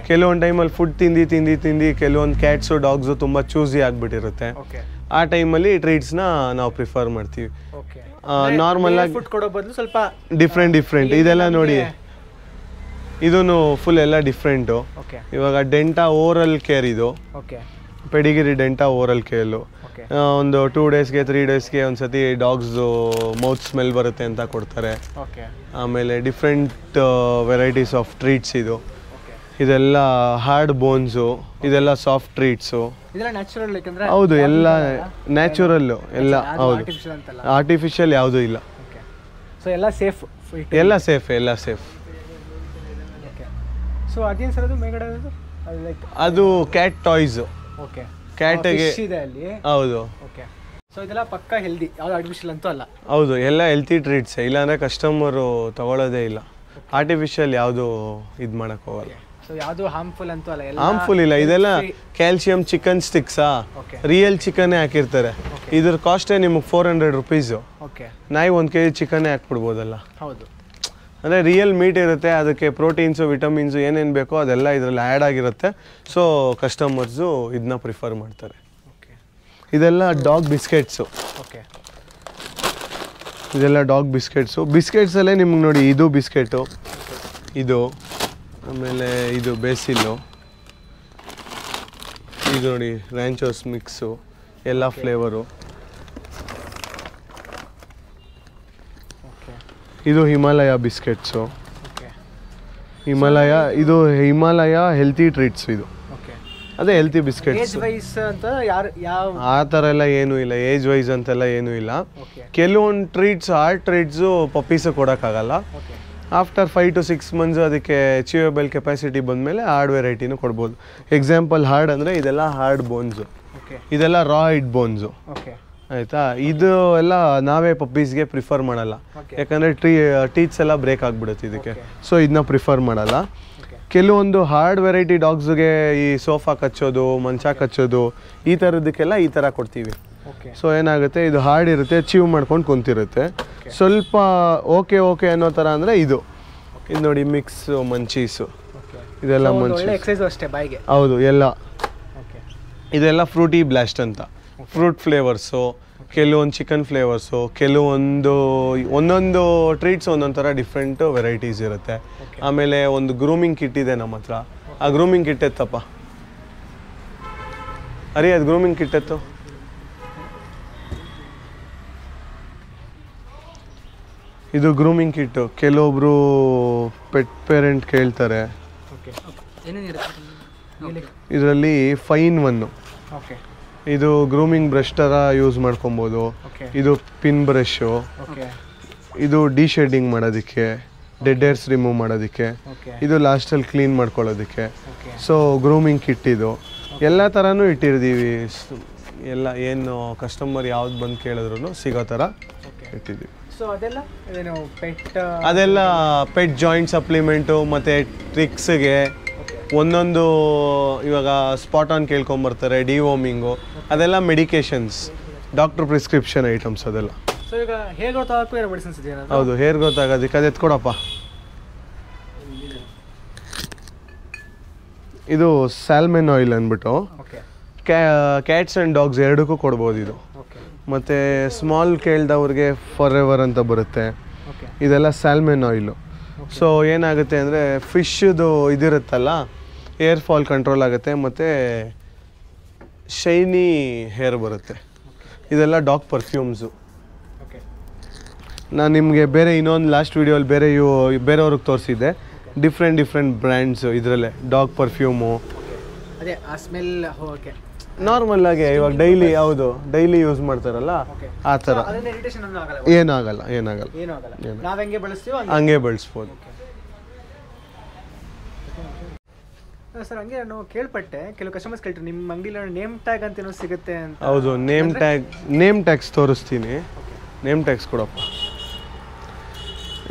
ಕೆಲವೊಂದು ಟೈಮಲ್ಲಿ ಫುಡ್ ತಿಂದು ಕೆಲವೊಂದು ಕ್ಯಾಟ್ಸು ಡಾಗ್ಸು ತುಂಬ ಚೂಸಿ ಆಗಿಬಿಟ್ಟಿರುತ್ತೆ. ಆ ಟೈಮಲ್ಲಿ ಟ್ರೀಟ್ಸ್ನ ನಾವು ಪ್ರಿಫರ್ ಮಾಡ್ತೀವಿ. ನಾರ್ಮಲ್ ಆಗಿ ಫುಡ್ ಕೊಡೋ ಬದಲು ಸ್ವಲ್ಪ ಡಿಫ್ರೆಂಟ್. ಇದೆಲ್ಲ ನೋಡಿ, ಇದೂ ಫುಲ್ ಎಲ್ಲ ಡಿಫ್ರೆಂಟು. ಇವಾಗ ಡೆಂಟಾ ಓರಲ್ ಕೇರ್. ಇದು ಪೆಡಿಗಿರಿ ಡೆಂಟಾ ಓರಲ್ ಕೇರ್ಲು. ಒಂದು 2 ಡೇಸ್ಗೆ 3 ಡೇಸ್ಗೆ ಒಂದ್ಸತಿ ಡಾಗ್ಸ್ದು ಮೌತ್ ಸ್ಮೆಲ್ ಬರುತ್ತೆ ಅಂತ ಕೊಡ್ತಾರೆ. ಆಮೇಲೆ ಡಿಫ್ರೆಂಟ್ ವೆರೈಟೀಸ್ ಆಫ್ ಟ್ರೀಟ್ಸ್. ಇದೆಲ್ಲ ಹಾರ್ಡ್ ಬೋನ್ಸು, ಇದೆಲ್ಲ ಸಾಫ್ಟ್ ಟ್ರೀಟ್ಸು. ಹೌದು, ಎಲ್ಲ ನ್ಯಾಚುರಲ್ಲು ಎಲ್ಲ. ಹೌದು, ಆರ್ಟಿಫಿಷಿಯಲ್ ಯಾವುದೂ ಇಲ್ಲ. ಎಲ್ಲ ಸೇಫ್. ಸೊ ಅದೇನು ಸರ್ ಅದು ಮೇಲ್ಗಡೆ ಅದು ಕ್ಯಾಟ್ ಟಾಯ್ಸು. ಓಕೆ. ಕ್ಯಾಟಿಗೆ ಹೌದು. ಓಕೆ. ಸೊ ಇದೆಲ್ಲ ಪಕ್ಕ ಹೆಲ್ದಿ, ಯಾವುದು ಆರ್ಟಿಫಿಷಿಯಲ್ ಅಂತೂ ಅಲ್ಲ. ಹೌದು, ಎಲ್ಲ ಹೆಲ್ತಿ ಟ್ರೀಟ್ಸ್. ಇಲ್ಲಾಂದರೆ ಕಸ್ಟಮರು ತಗೊಳ್ಳೋದೇ ಇಲ್ಲ. ಆರ್ಟಿಫಿಷಿಯಲ್ ಯಾವುದು ಇದು ಮಾಡೋಕ್ಕೆ ಹೋಗಲ್ಲ. ಸೊ ಯಾವುದು ಹಾರ್ಮ್ಫುಲ್ ಅಂತೂ ಅಲ್ಲ. ಹಾರ್ಮ್ಫುಲ್ ಇಲ್ಲ. ಇದೆಲ್ಲ ಕ್ಯಾಲ್ಸಿಯಂ ಚಿಕನ್ ಸ್ಟಿಕ್ಸಾ, ರಿಯಲ್ ಚಿಕನ್ನೇ ಹಾಕಿರ್ತಾರೆ. ಇದ್ರ ಕಾಸ್ಟೇ ನಿಮಗೆ 400 ರುಪೀಸು. ಓಕೆ. ನಾಯಿ 1 kg ಚಿಕನ್ನೇ ಹಾಕ್ಬಿಡ್ಬೋದಲ್ಲ. ಹೌದು. ಅಂದರೆ ರಿಯಲ್ ಮೀಟ್ ಇರುತ್ತೆ, ಅದಕ್ಕೆ ಪ್ರೋಟೀನ್ಸು ವಿಟಮಿನ್ಸು ಏನೇನು ಬೇಕೋ ಅದೆಲ್ಲ ಇದರಲ್ಲಿ ಆ್ಯಡ್ ಆಗಿರುತ್ತೆ. ಸೊ ಕಸ್ಟಮರ್ಸು ಇದನ್ನ ಪ್ರಿಫರ್ ಮಾಡ್ತಾರೆ. ಇದೆಲ್ಲ ಡಾಗ್ ಬಿಸ್ಕೆಟ್ಸು. ಓಕೆ. ಇದೆಲ್ಲ ಡಾಗ್ ಬಿಸ್ಕೆಟ್ಸು. ಬಿಸ್ಕೆಟ್ಸಲ್ಲೇ ನಿಮ್ಗೆ ನೋಡಿ, ಇದು ಬಿಸ್ಕೆಟು, ಇದು ಆಮೇಲೆ ಇದು ಬೇಸಿಲ್ಲು, ಇದು ನೋಡಿ ರ್ಯಾಂಚೋಸ್ ಮಿಕ್ಸು, ಎಲ್ಲ ಫ್ಲೇವರು. ಇದು Himalaya biscuits. Himalaya healthy treats. ಇದು ಅದೇ ಹೆಲ್ತಿ ಬಿಸ್ಕೆಟ್ಸ್. ಆ ಥರ ಎಲ್ಲ ಏನೂ ಇಲ್ಲ. ಏಜ್ ವೈಸ್ ಅಂತೆಲ್ಲ ಏನೂ ಇಲ್ಲ. ಕೆಲವೊಂದು ಟ್ರೀಟ್ಸ್, ಹಾರ್ಡ್ ಟ್ರೀಟ್ಸು ಪಪ್ಪೀಸು ಕೊಡೋಕ್ಕಾಗಲ್ಲ. ಆಫ್ಟರ್ 5 to 6 ಮಂತ್ಸ್ ಅದಕ್ಕೆ ಅಚೀವೇಬಲ್ ಕೆಪಾಸಿಟಿ ಬಂದಮೇಲೆ ಹಾರ್ಡ್ ವೆರೈಟಿನೂ ಕೊಡ್ಬೋದು. ಎಕ್ಸಾಂಪಲ್ ಹಾರ್ಡ್ ಅಂದರೆ ಇದೆಲ್ಲ ಹಾರ್ಡ್ ಬೋನ್ಸು, ಇದೆಲ್ಲ ರಾ ಇಡ್ ಬೋನ್ಸು. ಆಯಿತಾ. ಇದು ಎಲ್ಲ ನಾವೇ ಪಪ್ಪೀಸ್ಗೆ ಪ್ರಿಫರ್ ಮಾಡಲ್ಲ, ಯಾಕಂದರೆ ಟೀತ್ಸ್ ಎಲ್ಲ ಬ್ರೇಕ್ ಆಗಿಬಿಡುತ್ತೆ ಇದಕ್ಕೆ. ಸೊ ಇದನ್ನ ಪ್ರಿಫರ್ ಮಾಡಲ್ಲ. ಕೆಲವೊಂದು ಹಾರ್ಡ್ ವೆರೈಟಿ ಡಾಗ್ಸ್ಗೆ ಈ ಸೋಫಾ ಕಚ್ಚೋದು, ಮಂಚ ಕಚ್ಚೋದು, ಈ ಥರದಕ್ಕೆಲ್ಲ ಈ ಥರ ಕೊಡ್ತೀವಿ. ಸೊ ಏನಾಗುತ್ತೆ, ಇದು ಹಾರ್ಡ್ ಇರುತ್ತೆ, ಚೀವ್ ಮಾಡ್ಕೊಂಡು ಕುಂತಿರುತ್ತೆ. ಸ್ವಲ್ಪ ಓಕೆ ಅನ್ನೋ ಥರ ಅಂದರೆ ಇದು ನೋಡಿ, ಮಿಕ್ಸು ಮಂಚೀಸು, ಇದೆಲ್ಲ ಮಂಚೀಸ್. ಹೌದು, ಎಲ್ಲ ಇದೆಲ್ಲ ಫ್ರೂಟಿ ಬ್ಲಾಸ್ಟ್ ಅಂತ, ಫ್ರೂಟ್ ಫ್ಲೇವರ್ಸು, ಕೆಲವೊಂದು ಚಿಕನ್ ಫ್ಲೇವರ್ಸು, ಒಂದೊಂದು ಟ್ರೀಟ್ಸ್ ಒಂದೊಂದು ಥರ ಡಿಫ್ರೆಂಟು ವೆರೈಟೀಸ್ ಇರುತ್ತೆ. ಆಮೇಲೆ ಒಂದು ಗ್ರೂಮಿಂಗ್ ಕಿಟ್ ಇದೆ ನಮ್ಮ ಹತ್ರ. ಆ ಗ್ರೂಮಿಂಗ್ ಕಿಟ್ ಎತ್ತಪ್ಪ ಅರಿ, ಅದು ಗ್ರೂಮಿಂಗ್ ಕಿಟ್ ಎತ್ತು. ಇದು ಗ್ರೂಮಿಂಗ್ ಕಿಟ್ಟು. ಕೆಲವೊಬ್ರು ಪೆಟ್ ಪೇರೆಂಟ್ ಕೇಳ್ತಾರೆ. ಇದರಲ್ಲಿ ಫೈನ್ ಒನ್ನು, ಇದು ಗ್ರೂಮಿಂಗ್ ಬ್ರಷ್ ಥರ ಯೂಸ್ ಮಾಡ್ಕೊಬೋದು. ಇದು ಪಿನ್ ಬ್ರಷು, ಇದು ಡಿಶೇಡಿಂಗ್ ಮಾಡೋದಕ್ಕೆ, ಡೆಡ್ ಏರ್ಸ್ ರಿಮೂವ್ ಮಾಡೋದಕ್ಕೆ, ಇದು ಲಾಸ್ಟಲ್ಲಿ ಕ್ಲೀನ್ ಮಾಡ್ಕೊಳ್ಳೋದಕ್ಕೆ. ಸೊ ಗ್ರೂಮಿಂಗ್ ಕಿಟ್ ಇದು ಎಲ್ಲ ಥರನೂ ಇಟ್ಟಿರ್ತೀವಿ. ಎಲ್ಲ ಏನು ಕಸ್ಟಮರ್ ಯಾವ್ದು ಬಂದು ಕೇಳಿದ್ರು ಸಿಗೋ ಥರ ಇಟ್ಟಿದ್ದೀವಿ. ಅದೆಲ್ಲ ಪೆಟ್ ಜಾಯಿಂಟ್ ಸಪ್ಲಿಮೆಂಟು ಮತ್ತು ಟ್ರಿಕ್ಸ್ಗೆ ಒಂದೊಂದು. ಇವಾಗ ಸ್ಪಾಟ್ ಆನ್ ಕೇಳ್ಕೊಂಬರ್ತಾರೆ, ಡಿವೋಮಿಂಗು, ಅದೆಲ್ಲ ಮೆಡಿಕೇಶನ್ಸ್, ಡಾಕ್ಟರ್ ಪ್ರಿಸ್ಕ್ರಿಪ್ಷನ್ ಐಟಮ್ಸ್ ಅದೆಲ್ಲ. ಹೌದು, ಹೇರ್ ಗ್ರೋತ್ ಆಗೋದಕ್ಕೆ ಅದು ಎತ್ಕೊಡಪ್ಪ. ಇದು ಸ್ಯಾಲ್ಮೆನ್ ಆಯಿಲ್ ಅಂದ್ಬಿಟ್ಟು ಕ್ಯಾಟ್ಸ್ ಆ್ಯಂಡ್ ಡಾಗ್ಸ್ ಎರಡಕ್ಕೂ ಕೊಡ್ಬೋದು ಇದು. ಮತ್ತು ಸ್ಮಾಲ್ ಕೇಳ್ದವ್ರಿಗೆ ಫಾರ್ ಎವರ್ ಅಂತ ಬರುತ್ತೆ. ಇದೆಲ್ಲ ಸ್ಯಾಲ್ಮೆನ್ ಆಯಿಲು. ಸೊ ಏನಾಗುತ್ತೆ ಅಂದರೆ ಫಿಶ್ದು ಇದಿರುತ್ತಲ್ಲ, ಏರ್ ಫಾಲ್ ಕಂಟ್ರೋಲ್ ಆಗುತ್ತೆ ಮತ್ತು ಶೈನಿ ಹೇರ್ ಬರುತ್ತೆ. ಇದೆಲ್ಲ ಡಾಗ್ ಪರ್ಫ್ಯೂಮ್ಸು. ನಾನು ನಿಮಗೆ ಬೇರೆ ಇನ್ನೊಂದು ಲಾಸ್ಟ್ ವೀಡಿಯೋಲ್ಲಿ ಬೇರೆಯವ್ರಿಗೆ ತೋರಿಸಿದ್ದೆ, ಡಿಫ್ರೆಂಟ್ ಬ್ರ್ಯಾಂಡ್ಸು ಇದರಲ್ಲೇ. ಡಾಗ್ ಪರ್ಫ್ಯೂಮು ನಾರ್ಮಲ್ ಆಗಿ ಇವಾಗ ಡೈಲಿ ಯೂಸ್ ಮಾಡ್ತಾರಲ್ಲ ಆ ಥರ. ಏನಾಗಲ್ಲ ಹಂಗೆ ಬಳಸ್ಬೋದು. ಸರ್, ಹಂಗೆ ನಾನು ಕೇಳ್ಪಟ್ಟೆ, ಕೆಲವು ಕಸ್ಟಮರ್ಸ್ ಕೇಳ್ತಾರೆ ನಿಮ್ಮ ಅಂಗಡಿಲಿ ನೇಮ್ ಟ್ಯಾಗ್ ಅಂತ ಏನೋ ಸಿಗುತ್ತೆ ಅಂತ. ಹೌದು, ನೇಮ್ ಟ್ಯಾಗ್ಸ್ ತೋರಿಸ್ತೀನಿ. ನೇಮ್ ಟ್ಯಾಗ್ಸ್ ಕೊಡಪ್ಪ.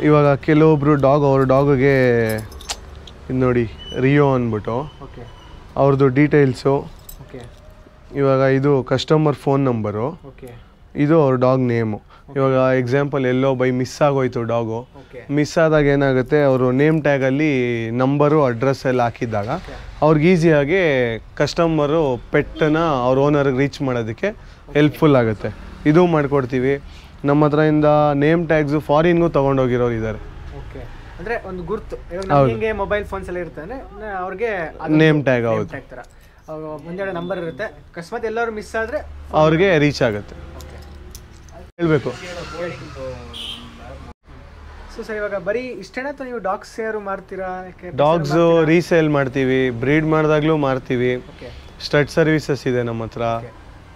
ಇವಾಗ ಕೆಲವೊಬ್ರು ಅವ್ರ ಡಾಗ್ಗೆ ಇದು ನೋಡಿ, ರಿಯೋ ಅಂದ್ಬಿಟ್ಟು ಅವ್ರದ್ದು ಡೀಟೇಲ್ಸು. ಇವಾಗ ಇದು ಕಸ್ಟಮರ್ ಫೋನ್ ನಂಬರು, ಇದು ಅವ್ರ ಡಾಗ್ ನೇಮು. ಇವಾಗ ಎಕ್ಸಾಂಪಲ್ ಎಲ್ಲೋ ಮಿಸ್ ಆಗೋಯ್ತು ಡಾಗು, ಮಿಸ್ ಆದಾಗ ಏನಾಗುತ್ತೆ, ಅವರು ನೇಮ್ ಟ್ಯಾಗಲ್ಲಿ ನಂಬರು ಅಡ್ರೆಸ್ ಎಲ್ಲ ಹಾಕಿದ್ದಾಗ ಅವ್ರಿಗೆ ಈಸಿಯಾಗಿ ಕಸ್ಟಮರು ಪೆಟ್ಟನ್ನ ಅವ್ರ ಓನರ್ಗೆ ರೀಚ್ ಮಾಡೋದಕ್ಕೆ ಹೆಲ್ಪ್ಫುಲ್ ಆಗುತ್ತೆ. ಇದು ಮಾಡಿಕೊಡ್ತೀವಿ. ನಮ್ಮ ಹತ್ರದಿಂದ ನೇಮ್ ಟ್ಯಾಗ್ಸು ಫಾರಿನ್ಗೂ ತೊಗೊಂಡೋಗಿರೋರು ಇದ್ದಾರೆ. ಅಂದರೆ ಒಂದು ಗುರುತು, ಮೊಬೈಲ್ ಫೋನ್ಸ್ ಎಲ್ಲ ಇರ್ತಾನೆ, ಅವ್ರಿಗೆ ನೇಮ್ ಟ್ಯಾಗ್. ಹೌದು, ಒಂದೆರಡು ನಂಬರ್ ಇರುತ್ತೆ. ಅಕಸ್ಮಾತ್ ಎಲ್ಲರೂ ಮಿಸ್ ಆದರೆ ಅವ್ರಿಗೆ ರೀಚ್ ಆಗುತ್ತೆ. ಹೇಳಬೇಕು. ಸೊ ಸರ್, ಇವಾಗ ಬರೀ ಇಷ್ಟೇನಾ ಅಥವಾ ನೀವು ಡಾಗ್ಸ್ ಯಾರು ಮಾರ್ತೀರಾ? ಡಾಗ್ಸು ರೀಸೇಲ್ ಮಾಡ್ತೀವಿ, ಬ್ರೀಡ್ ಮಾಡಿದಾಗಲೂ ಮಾರ್ತೀವಿ. ಸ್ಟಡ್ ಸರ್ವಿಸಸ್ ಇದೆ ನಮ್ಮ ಹತ್ರ,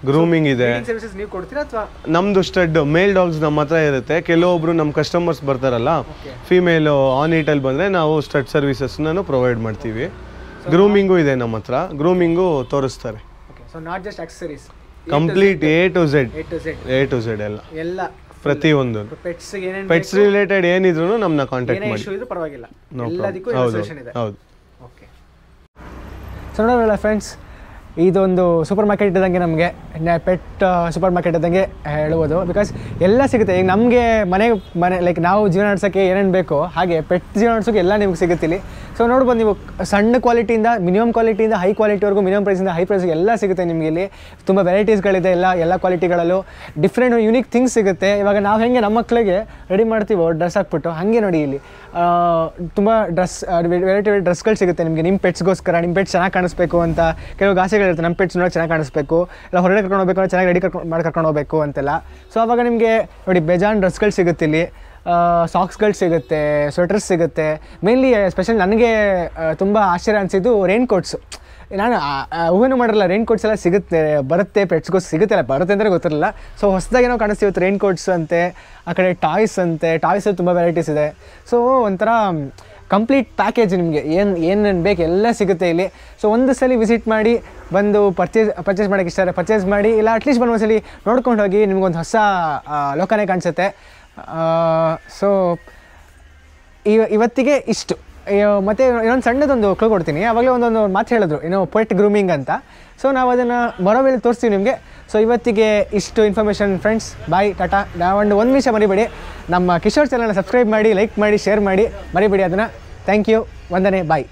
ಗ್ರೂಮಿಂಗ್ ಇದೆ. ಸರ್ವಿಸಸ್ ನೀವು ಕೊಡ್ತೀರಾ ಅಥವಾ? ನಮ್ಮದು ಸ್ಟಡ್ ಮೇಲ್ ಡಾಗ್ಸ್ ನಮ್ಮ ಹತ್ರ ಇರುತ್ತೆ. ಕೆಲವೊಬ್ರು ನಮ್ಮ ಕಸ್ಟಮರ್ಸ್ ಬರ್ತಾರಲ್ಲ, ಫಿಮೇಲು ಆನ್ ಈಟಲ್ಲಿ ಬಂದರೆ ನಾವು ಸ್ಟಡ್ ಸರ್ವಿಸಸ್ನ ಪ್ರೊವೈಡ್ ಮಾಡ್ತೀವಿ. ಗ್ರೂಮಿಂಗು ಇದೆ ನಮ್ಮ ಹತ್ರ, ಗ್ರೂಮಿಂಗು ತೋರಿಸ್ತಾರೆ. So not just accessories, complete A to Z ಎಲ್ಲ ಪ್ರತಿಯೊಂದು ಪೆಟ್ಸ್ ರಿಲೇಟೆಡ್ ಏನಿದ್ರು ನಮ್ಮನ್ನ ಕಾಂಟ್ಯಾಕ್ಟ್ ಮಾಡಿ. ಪರವಾಗಿಲ್ಲ, ಹೌದು. ಸೊ ನೋಡೋಲ್ಲ ಫ್ರೆಂಡ್ಸ್, ಇದೊಂದು ಸೂಪರ್ ಮಾರ್ಕೆಟ್ ಇದ್ದಂಗೆ, ನಮಗೆ ಪೆಟ್ ಸೂಪರ್ ಮಾರ್ಕೆಟ್ ಇದ್ದಂಗೆ ಹೇಳ್ಬೋದು. ಬಿಕಾಸ್ ಎಲ್ಲ ಸಿಗುತ್ತೆ. ಈಗ ನಮಗೆ ಮನೆ ಲೈಕ್ ನಾವು ಜೀವನ ನಡೆಸೋಕ್ಕೆ ಏನೇನು ಬೇಕೋ ಹಾಗೆ ಪೆಟ್ ಜೀವನ ನಡೆಸೋಕೆ ಎಲ್ಲ ನಿಮ್ಗೆ ಸಿಗುತ್ತೆ ಇಲ್ಲಿ. ಸೊ ನೋಡ್ಬೋದು, ನೀವು ಸಣ್ಣ ಕ್ವಾಲಿಟಿಯಿಂದ ಮಿನಿಮಮ್ ಕ್ವಾಲಿಟಿಯಿಂದ ಹೈ ಕ್ವಾಲಿಟಿವರೆಗೂ, ಮಿನಿಮಮ್ ಪ್ರೈಸಿಂದ ಹೈ ಪ್ರೈಸ್ಗೆ ಎಲ್ಲ ಸಿಗುತ್ತೆ ನಿಮಗೆ ಇಲ್ಲಿ. ತುಂಬ ವೆರೈಟೀಸ್ಗಳಿದೆ, ಎಲ್ಲ ಕ್ವಾಲಿಟಿಗಳಲ್ಲೂ ಡಿಫ್ರೆಂಟ್ ಯುನೀಕ್ ಥಿಂಗ್ಸ್ ಸಿಗುತ್ತೆ. ಇವಾಗ ನಾವು ಹೆಂಗೆ ನಮ್ಮ ಮಕ್ಕಳಿಗೆ ರೆಡಿ ಮಾಡ್ತೀವೋ ಡ್ರೆಸ್ ಹಾಕ್ಬಿಟ್ಟು, ಹಾಗೆ ನೋಡಿ ಇಲ್ಲಿ ತುಂಬ ವೆರೈಟಿ ಡ್ರೆಸ್ಗಳು ಸಿಗುತ್ತೆ ನಿಮಗೆ. ನಿಮ್ಮ ಪೆಟ್ಸ್ಗೋಸ್ಕರ, ನಿಮ್ಮ ಪೆಟ್ಸ್ ಚೆನ್ನಾಗಿ ಕಾಣಿಸ್ಬೇಕು ಅಂತ ಕೆಲವು ಆಸೆಗಳಿರುತ್ತೆ. ನಮ್ಮ ಪೆಟ್ಸ್ ನೋಡೋಕೆ ಚೆನ್ನಾಗಿ ಕಾಣಿಸ್ಬೇಕು, ಇಲ್ಲ ಹೊರಗಡೆ ಕರ್ಕೊಂಡು ಹೋಗ್ಬೇಕು ಅಂದರೆ ಚೆನ್ನಾಗಿ ರೆಡಿ ಕರ್ಕೊಂಡು ಹೋಗಬೇಕು ಅಂತೆಲ್ಲ. ಸೊ ಆವಾಗ ನಿಮಗೆ ನೋಡಿ ಬೇಜಾನ್ ಡ್ರೆಸ್ಗಳು ಸಿಗುತ್ತೆ ಇಲ್ಲಿ, ಸಾಕ್ಸ್ಗಳು ಸಿಗುತ್ತೆ, ಸ್ವೆಟರ್ಸ್ ಸಿಗುತ್ತೆ. ಮೇನ್ಲಿ ಸ್ಪೆಷಲ್ ನನಗೆ ತುಂಬ ಆಶ್ಚರ್ಯ ಅನಿಸಿದ್ದು ರೈನ್ ಕೋಟ್ಸು. ನಾನು ಊಹೆನೂ ಮಾಡಿರಲ್ಲ, ರೈನ್ ಕೋಟ್ಸ್ ಎಲ್ಲ ಬರುತ್ತೆ ಪೆಟ್ಸ್ಗೋಸ್ ಸಿಗುತ್ತೆ, ಅಲ್ಲ ಬರುತ್ತೆ ಅಂದರೆ ಗೊತ್ತಿರಲಿಲ್ಲ. ಸೊ ಹೊಸದಾಗಿ ಏನೋ ಕಾಣಿಸ್ತೀವತ್ತು ರೈನ್ ಕೋಟ್ಸ್ ಅಂತೆ, ಆ ಕಡೆ ಟಾಯ್ಸ್ ಅಂತೆ, ಟಾಯ್ಸಲ್ಲಿ ತುಂಬ ವೆರೈಟೀಸ್ ಇದೆ. ಸೊ ಒಂಥರ ಕಂಪ್ಲೀಟ್ ಪ್ಯಾಕೇಜ್ ನಿಮಗೆ ಏನೇನು ಬೇಕು ಎಲ್ಲ ಸಿಗುತ್ತೆ ಇಲ್ಲಿ. ಸೊ ಒಂದು ಸಲ ವಿಸಿಟ್ ಮಾಡಿ ಬಂದು ಪರ್ಚೇಸ್ ಮಾಡೋಕ್ಕೆ ಇಷ್ಟ ಪರ್ಚೇಸ್ ಮಾಡಿ, ಇಲ್ಲ ಅಟ್ಲೀಸ್ಟ್ ಬಂದು ಒಂದ್ಸಲಿ ನೋಡ್ಕೊಂಡು ಹೋಗಿ, ನಿಮ್ಗೊಂದು ಹೊಸ ಲೋಕನೇ ಕಾಣಿಸುತ್ತೆ. ಸೊ ಇವತ್ತಿಗೆ ಇಷ್ಟು. ಮತ್ತು ಇನ್ನೊಂದು ಸಣ್ಣದೊಂದು ಕ್ಲೂ ಕೊಡ್ತೀನಿ. ಆವಾಗಲೇ ಒಂದೊಂದು ಮಾತು ಹೇಳಿದ್ರು, ಏನೋ ಪೆಟ್ ಗ್ರೂಮಿಂಗ್ ಅಂತ. ಸೊ ನಾವು ಅದನ್ನು ಬರೋ ಮೇಲೆ ತೋರಿಸ್ತೀವಿ ನಿಮಗೆ. ಸೊ ಇವತ್ತಿಗೆ ಇಷ್ಟು ಇನ್ಫಾರ್ಮೇಷನ್ ಫ್ರೆಂಡ್ಸ್. ಬಾಯ್, ಟಾಟಾ. ಒಂದು ವಿಷಯ ಮರಿಬೇಡಿ, ನಮ್ಮ ಕಿಶೋರ್ ಚಾನಲ್ನ ಸಬ್ಸ್ಕ್ರೈಬ್ ಮಾಡಿ, ಲೈಕ್ ಮಾಡಿ, ಶೇರ್ ಮಾಡಿ, ಮರಿಬೇಡಿ ಅದನ್ನು. Thank you. ವಂದನೆ. ಬಾಯ್.